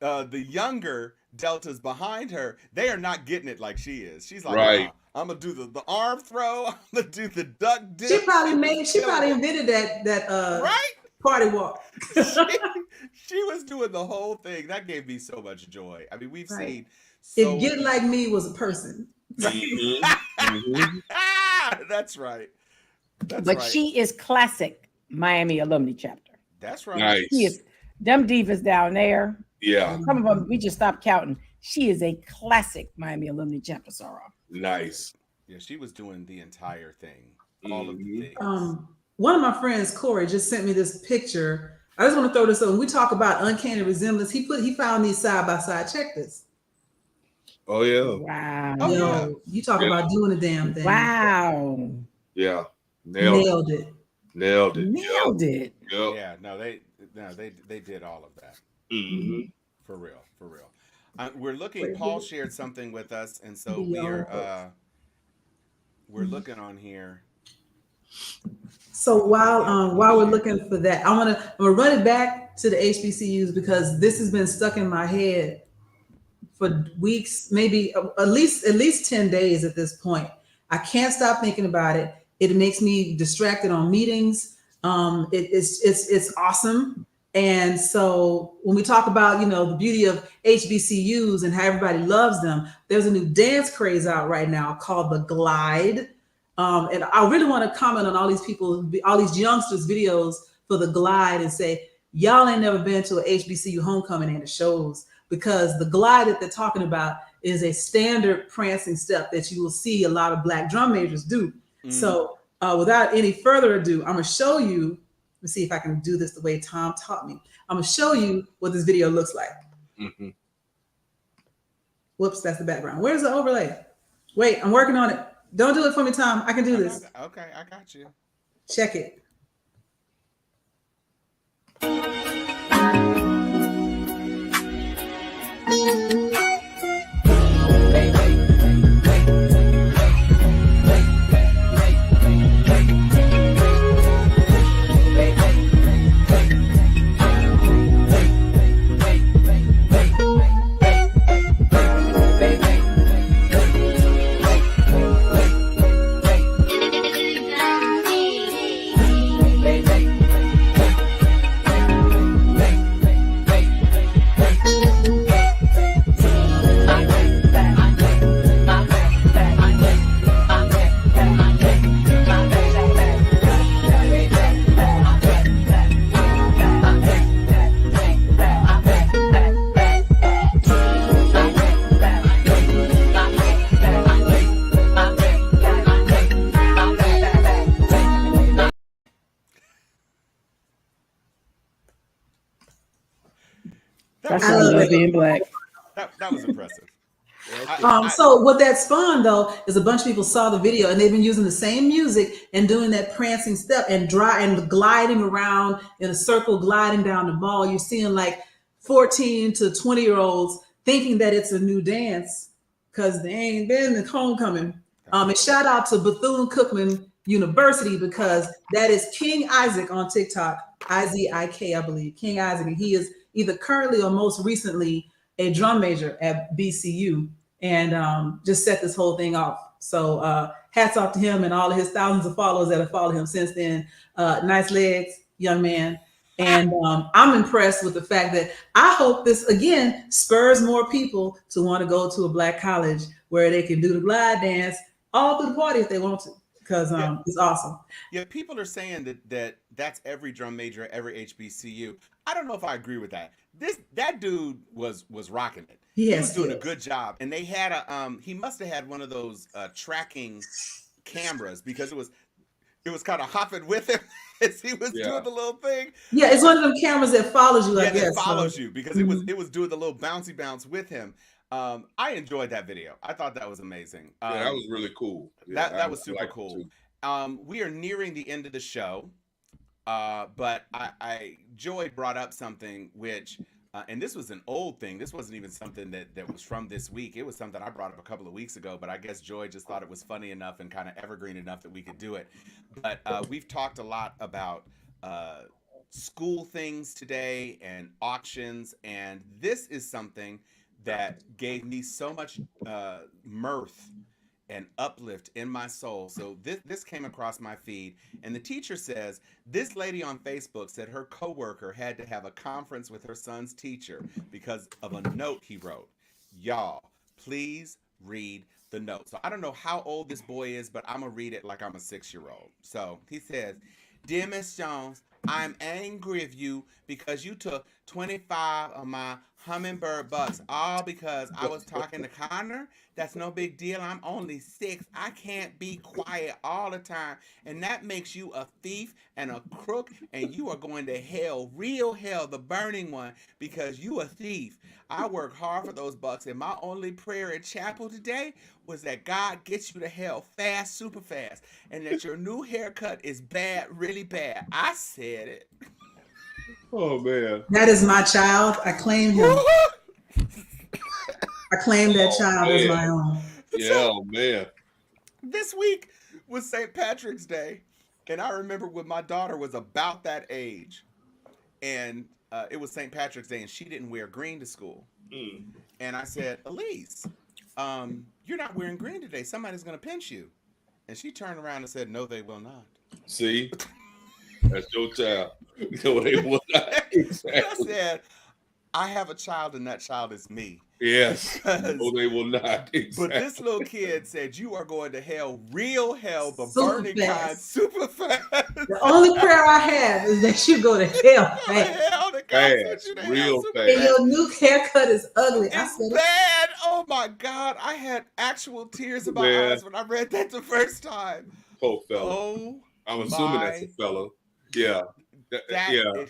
S1: the younger Deltas behind her, they are not getting it like she is. She's like,
S2: right.
S1: I'm gonna do the arm throw. I'm gonna do the duck dip.
S4: She probably invented that
S1: right
S4: party walk.
S1: she was doing the whole thing. That gave me so much joy. I mean, we've seen.
S4: If Get Like Me was a person.
S1: That's right.
S3: But she is classic Miami alumni chapter.
S1: That's right.
S2: Nice.
S3: She is them divas down there.
S2: Yeah.
S3: Some of them we just stopped counting. She is a classic Miami alumni chapter sorrow.
S2: Nice.
S1: Yeah, she was doing the entire thing. All of the things.
S4: One of my friends, Corey, just sent me this picture. I just want to throw this up. When we talk about uncanny resemblance, he found these side by side. Check this.
S2: Oh yeah.
S3: Wow.
S1: Oh,
S4: Yo, you talk about doing a damn thing.
S3: Wow.
S2: Yeah.
S4: Nailed it.
S2: Nailed it.
S3: Yep.
S1: Yeah, no, they did all of that.
S2: Mm-hmm.
S1: For real. We're looking. Paul shared something with us, and so we're looking on here.
S4: So while we're looking for that, I'm gonna run it back to the HBCUs because this has been stuck in my head for weeks, maybe at least 10 days at this point. I can't stop thinking about it. It makes me distracted on meetings. It's awesome. And so when we talk about, the beauty of HBCUs and how everybody loves them, there's a new dance craze out right now called the Glide. And I really want to comment on all these youngsters' videos for the Glide and say, y'all ain't never been to an HBCU homecoming and it shows, because the Glide that they're talking about is a standard prancing step that you will see a lot of Black drum majors do. So without any further ado, I'm going to show you. Let me see if I can do this the way Tom taught me. I'm going to show you what this video looks like.
S2: Mm-hmm.
S4: Whoops, that's the background. Where's the overlay? Wait, I'm working on it. Don't do it for me, Tom. I can do this.
S1: Okay, I got you.
S4: Check it.
S3: That's why I love being Black.
S1: That was impressive.
S4: So what that spawned though is a bunch of people saw the video and they've been using the same music and doing that prancing step and gliding around in a circle, gliding down the mall. You're seeing like 14 to 20-year-olds thinking that it's a new dance because they ain't been in homecoming. And shout out to Bethune-Cookman University because that is King Isaac on TikTok, Isaac, I believe, King Isaac, and he is either currently or most recently a drum major at BCU, and just set this whole thing off. So hats off to him and all of his thousands of followers that have followed him since then. Nice legs, young man. And I'm impressed with the fact that I hope this again spurs more people to want to go to a Black college where they can do the glide dance all through the party if they want to, because it's awesome.
S1: Yeah, people are saying that's every drum major at every HBCU. I don't know if I agree with that. That dude was rocking it. He was doing a good job, and they had he must have had one of those tracking cameras because it was kind of hopping with him as he was doing the little thing.
S4: Yeah, it's one of them cameras that follows you.
S1: Yeah, that follows you because it was doing the little bouncy bounce with him. I enjoyed that video. I thought that was amazing.
S2: That was really cool.
S1: Yeah, that was super cool. We are nearing the end of the show, but Joy brought up something which, and this was an old thing. This wasn't even something that was from this week. It was something I brought up a couple of weeks ago, but I guess Joy just thought it was funny enough and kind of evergreen enough that we could do it. But we've talked a lot about school things today and auctions, and this is something that gave me so much mirth and uplift in my soul. So this came across my feed, and the teacher says, this lady on Facebook said her coworker had to have a conference with her son's teacher because of a note he wrote. Y'all, please read the note. So I don't know how old this boy is, but I'm gonna read it like I'm a 6-year-old. So he says, "Dear Miss Jones, I'm angry with you because you took 25 of my hummingbird bucks, all because I was talking to Connor. That's no big deal. I'm only 6. I can't be quiet all the time. And that makes you a thief and a crook, and you are going to hell, real hell, the burning one, because you a thief. I worked hard for those bucks, and my only prayer at chapel today was that God gets you to hell fast, super fast, and that your new haircut is bad, really bad." I said it.
S2: Oh, man.
S4: That is my child. I claim him. I claim that child as my own.
S2: Yeah, man.
S1: This week was St. Patrick's Day, and I remember when my daughter was about that age, and it was St. Patrick's Day, and she didn't wear green to school. And I said, "Elise, you're not wearing green today. Somebody's going to pinch you." And she turned around and said, "No, they will not."
S2: See? That's your child. No, they will not. Exactly.
S1: I said, I have a child, and that child is me.
S2: Yes. No, they will not. Exactly.
S1: But this little kid said, "You are going to hell, real hell, the
S4: Super
S1: burning
S4: fast.
S1: kind, super fast."
S4: The only prayer I have is that you go to hell
S1: Go to
S4: fast.
S1: hell, the God
S2: Fast,
S1: sent you to
S2: real
S1: hell, super
S2: fast.
S4: And your new haircut is ugly. I
S1: It's
S4: said,
S1: bad. Oh my God. I had actual tears in my
S2: Man.
S1: eyes when I read that the first time.
S2: Poor fella.
S1: Oh,
S2: I'm assuming that's a fella. Yeah.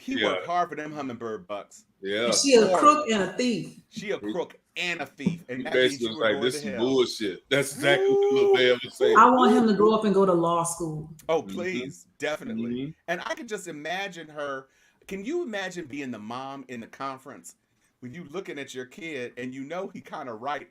S1: He worked hard for them hummingbird bucks.
S2: Yeah.
S4: she a crook and a thief.
S1: She a crook and a thief. And
S2: He
S1: that means
S2: basically
S1: you
S2: was
S1: were
S2: like,
S1: going
S2: this
S1: to
S2: is
S1: hell.
S2: bullshit. That's exactly what the little man was saying.
S4: I want him to grow up and go to law school.
S1: Oh, please. Definitely.
S2: Mhm.
S1: And I can just imagine her. Can you imagine being the mom in the conference when you looking at your kid and you know he kind of right?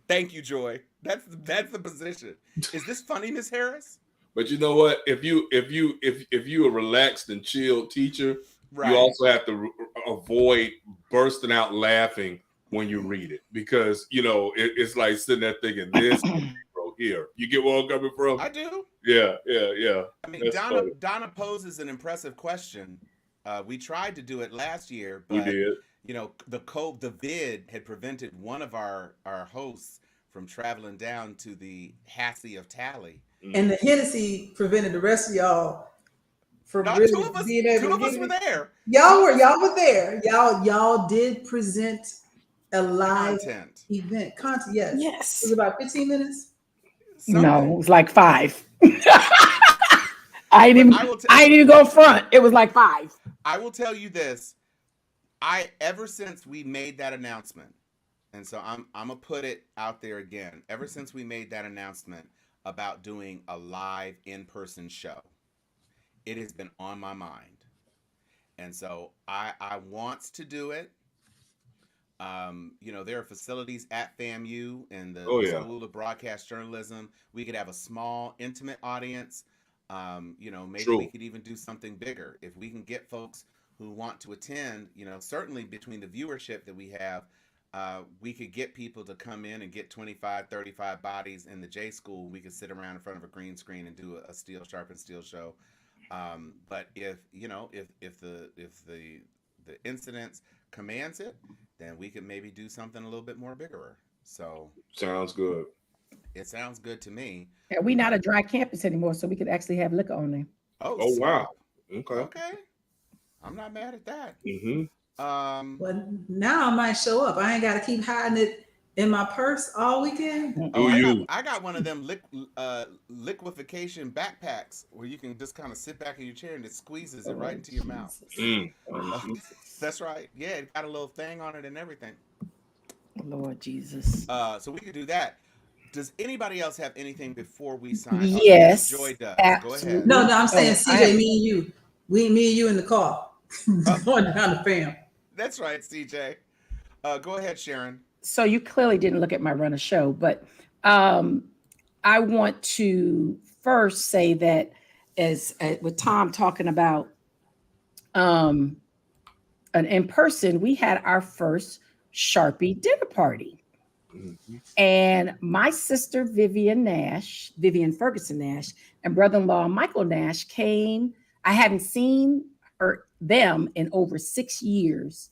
S1: Thank you, Joy. That's the position. Is this funny, Miss Harris?
S2: But you know what? If you a relaxed and chilled teacher,
S1: Right.
S2: you also have to avoid bursting out laughing when you read it, because it's like sitting there thinking, this bro here. You get where I'm coming from?
S1: I do.
S2: Yeah.
S1: I mean,
S2: That's funny.
S1: Donna poses an impressive question. We tried to do it last year,
S2: We
S1: but
S2: did.
S1: the vid had prevented one of our hosts from traveling down to the Hassie of Tally.
S4: And the Hennessy prevented the rest of y'all from
S1: No,
S4: really
S1: two of us
S4: being able to
S1: were
S4: get it.
S1: there.
S4: Y'all were there. Y'all did present a live
S1: Content.
S4: event. Content, yes.
S3: Yes.
S4: It was about 15 minutes.
S3: No, it was like 5. I didn't
S1: I will
S3: even go front. It was like 5.
S1: I will tell you this. Ever since we made that announcement, And so I'm gonna put it out there again. Ever since we made that announcement about doing a live in-person show, it has been on my mind. And so I wants to do it. There are facilities at FAMU and
S2: Oh
S1: the
S2: yeah,
S1: School of Broadcast Journalism. We could have a small, intimate audience. Maybe we
S2: true.
S1: could even do something bigger if we can get folks who want to attend. Certainly between the viewership that we have, we could get people to come in and get 25, 35 bodies in the J School. We could sit around in front of a green screen and do a steel sharp and steel show. But if the incidents commands it, then we could maybe do something a little bit more bigger. So
S2: Sounds good.
S1: it sounds good to me.
S3: And we not a dry campus anymore, so we could actually have liquor on there.
S1: Oh,
S2: Oh
S1: snap.
S2: wow. Okay.
S1: Okay, I'm not mad at that.
S2: Mm-hmm.
S4: But now I might show up. I ain't got to keep hiding it in my purse all weekend.
S1: Oh,
S2: Do you?
S1: I got one of them liquefaction backpacks where you can just kind of sit back in your chair and it squeezes it right into your mouth.
S2: Mm.
S1: That's right. Yeah, it got a little thing on it and everything.
S3: Lord Jesus.
S1: So we could do that. Does anybody else have anything before we sign?
S3: Yes,
S1: Joy does. Go
S3: absolutely.
S1: ahead.
S4: No, I'm saying
S3: Oh, I
S4: CJ,
S3: have-
S4: me and you. Me and you in the car. Going down the fam.
S1: That's right, CJ. Go ahead, Sharon.
S3: So you clearly didn't look at my run of show, but I want to first say that as with Tom talking about an in person, we had our first Sharpie dinner party.
S2: Mhm.
S3: And my sister, Vivian Ferguson Nash, and brother-in-law, Michael Nash came. I hadn't seen them in over 6 years,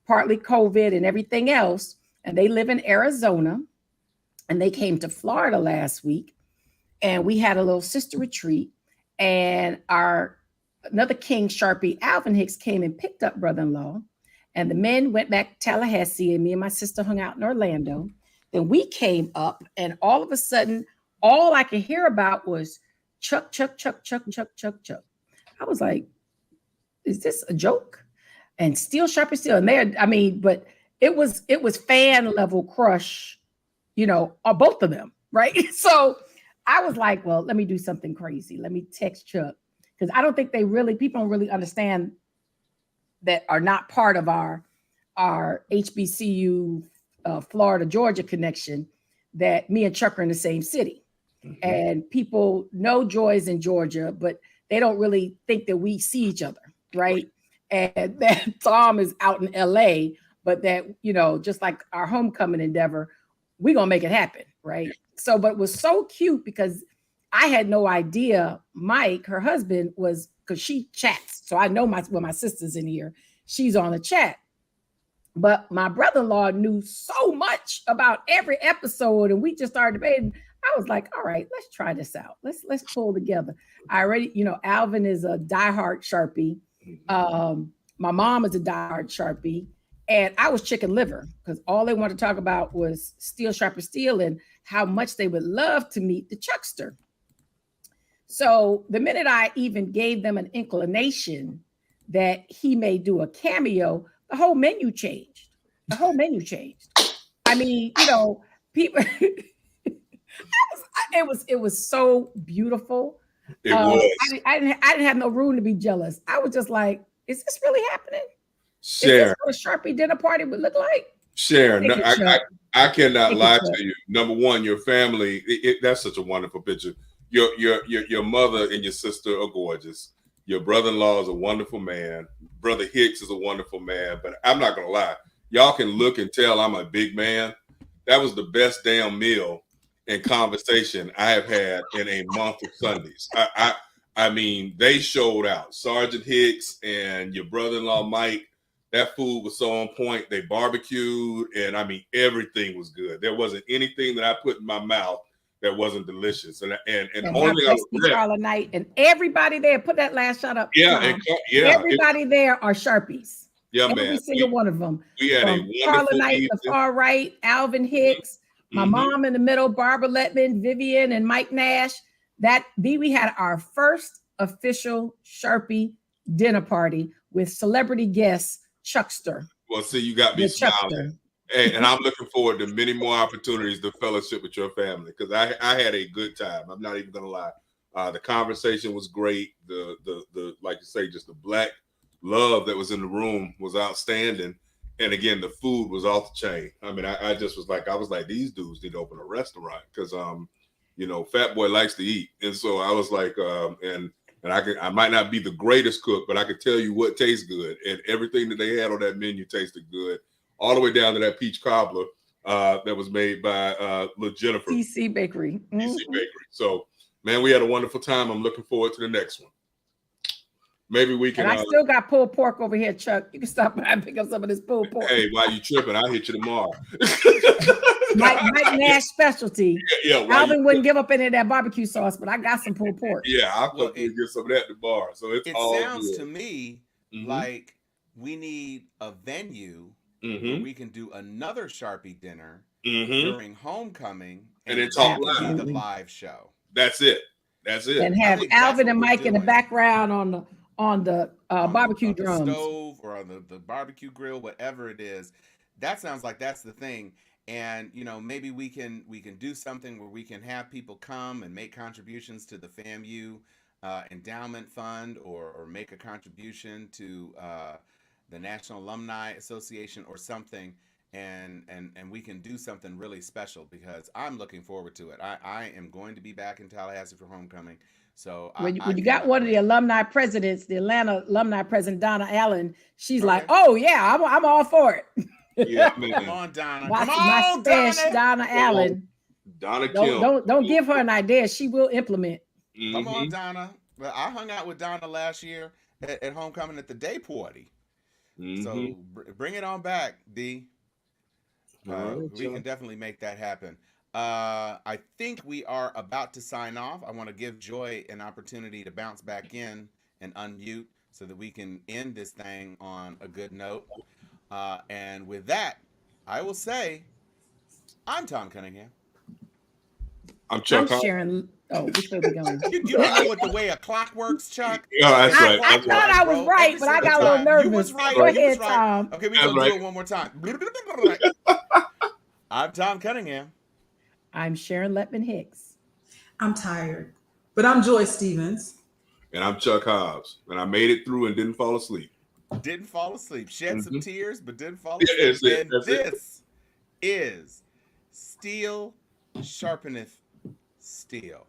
S3: partly COVID and everything else. And they live in Arizona. And they came to Florida last week. And we had a little sister retreat. And another King Sharpie, Alvin Hicks, came and picked up brother-in-law. And the men went back to Tallahassee, and me and my sister hung out in Orlando. Then we came up, and all of a sudden, all I could hear about was Chuck, Chuck, Chuck, Chuck, Chuck, Chuck, Chuck. I was like, is this a joke? And Steel, Sharpie, Steel. And but it was fan level crush, both of them, right? So I was like, well, let me do something crazy. Let me text Chuck. Because I don't think people don't really understand that are not part of our HBCU Florida, Georgia connection, that me and Chuck are in the same city.
S2: Mhm.
S3: And people know Joy's in Georgia, but they don't really think that we see each other, right? And that Tom is out in LA, but that, just like our homecoming endeavor, we're going to make it happen, right? So, but it was so cute because I had no idea Mike, her husband, was, because she chats. So I know when my sister's in here, she's on the chat. But my brother-in-law knew so much about every episode, and we just started debating. I was like, all right, let's try this out. Let's pull together. I already, Alvin is a diehard Sharpie. My mom is a diehard Sharpie. And I was chicken liver because all they wanted to talk about was Steel, Sharpie, Steel, and how much they would love to meet the Chuckster. So the minute I even gave them an inclination that he may do a cameo, the whole menu changed. I mean, people. It was so beautiful.
S2: It was.
S3: I didn't have no room to be jealous. I was just like, is this really happening?
S2: Sharon,
S3: Is this what a Sharpie dinner party would look like?
S2: Sharon,
S3: Thank you, Chuck.
S2: I cannot
S3: Thank you,
S2: lie
S3: Chuck.
S2: to you. Number one, your family, that's such a wonderful picture. Your mother and your sister are gorgeous. Your brother-in-law is a wonderful man. Brother Hicks is a wonderful man. But I'm not gonna lie, y'all can look and tell I'm a big man. That was the best damn meal and conversation I have had in a month of Sundays. I mean, they showed out. Sergeant Hicks and your brother-in-law Mike. That food was so on point. They barbecued, and I mean, everything was good. There wasn't anything that I put in my mouth that wasn't delicious. And only thing I regret,
S3: Carla Knight and everybody there. Put that last shot up.
S2: yeah,
S3: Everybody there are Sharpies.
S2: yeah,
S3: Every
S2: man.
S3: single one of them.
S2: We had a
S3: From Carla
S2: wonderful
S3: Knight in the
S2: evening.
S3: far right, Alvin Hicks, my
S2: Mhm.
S3: mom in the middle, Barbara Letman, Vivian, and Mike Nash. We had our first official Sharpie dinner party with celebrity guest Chuckster.
S2: Well, see, you got me
S3: The
S2: smiling.
S3: Chuckster.
S2: And I'm looking forward to many more opportunities to fellowship with your family because I had a good time. I'm not even gonna lie. The conversation was great. The like you say, just the Black love that was in the room was outstanding. And again, the food was off the chain. I mean, I just was like, these dudes need to open a restaurant because Fat Boy likes to eat, and so I was like, and I might not be the greatest cook, but I could tell you what tastes good, and everything that they had on that menu tasted good, all the way down to that peach cobbler that was made by Lil Jennifer.
S3: TC Bakery.
S2: TC Bakery. So, man, we had a wonderful time. I'm looking forward to the next one. Maybe we can.
S3: And I still got pulled pork over here, Chuck. You can stop by and pick up some of this pulled pork.
S2: Hey, while you tripping, I'll hit you tomorrow.
S3: Mike Nash specialty.
S2: Yeah.
S3: Alvin wouldn't give up any of that barbecue sauce, but I got some pulled pork.
S2: Yeah, I'll come and get some of that at the bar. So it
S1: sounds
S2: good.
S1: To me like we need a venue where we can do another Sharpie dinner during homecoming
S2: and then talk
S1: live. The live show.
S2: That's it.
S3: And have Alvin and Mike in the background on the barbecue drums,
S1: the stove, or on the barbecue grill, whatever it is. That sounds like that's the thing. And maybe we can do something where we can have people come and make contributions to the FAMU endowment fund, or make a contribution to the National Alumni Association or something, and we can do something really special because I'm looking forward to it. I am going to be back in Tallahassee for homecoming. So
S3: when you got one of the alumni presidents, the Atlanta alumni president, Donna Allen, she's like, oh yeah, I'm all for it.
S2: Yeah, man.
S1: Come on, Donna.
S3: My stash, Donna Allen.
S2: Donna
S3: don't give her an idea. She will implement.
S1: Come on, Donna. Well, I hung out with Donna last year at homecoming at the day party. So bring it on back, D. We can definitely make that happen. I think we are about to sign off. I want to give Joy an opportunity to bounce back in and unmute so that we can end this thing on a good note. And with that, I will say, I'm Tom Cunningham.
S2: I'm Chuck.
S3: I'm Sharon. Oh, which way we going?
S1: You don't know what the way a clock works, Chuck?
S2: Yeah, that's right.
S3: I thought I was right, but I got a little nervous.
S1: You was right.
S3: Go ahead, Tom.
S1: Okay, we're going to do it one more time. I'm Tom Cunningham.
S3: I'm Sharon Letman Hicks.
S4: I'm tired, but I'm Joy Stevens.
S2: And I'm Chuck Hobbs. And I made it through and didn't fall asleep.
S1: Didn't fall asleep. Shed some tears, but didn't fall asleep. This is Steel Sharpeneth Steel.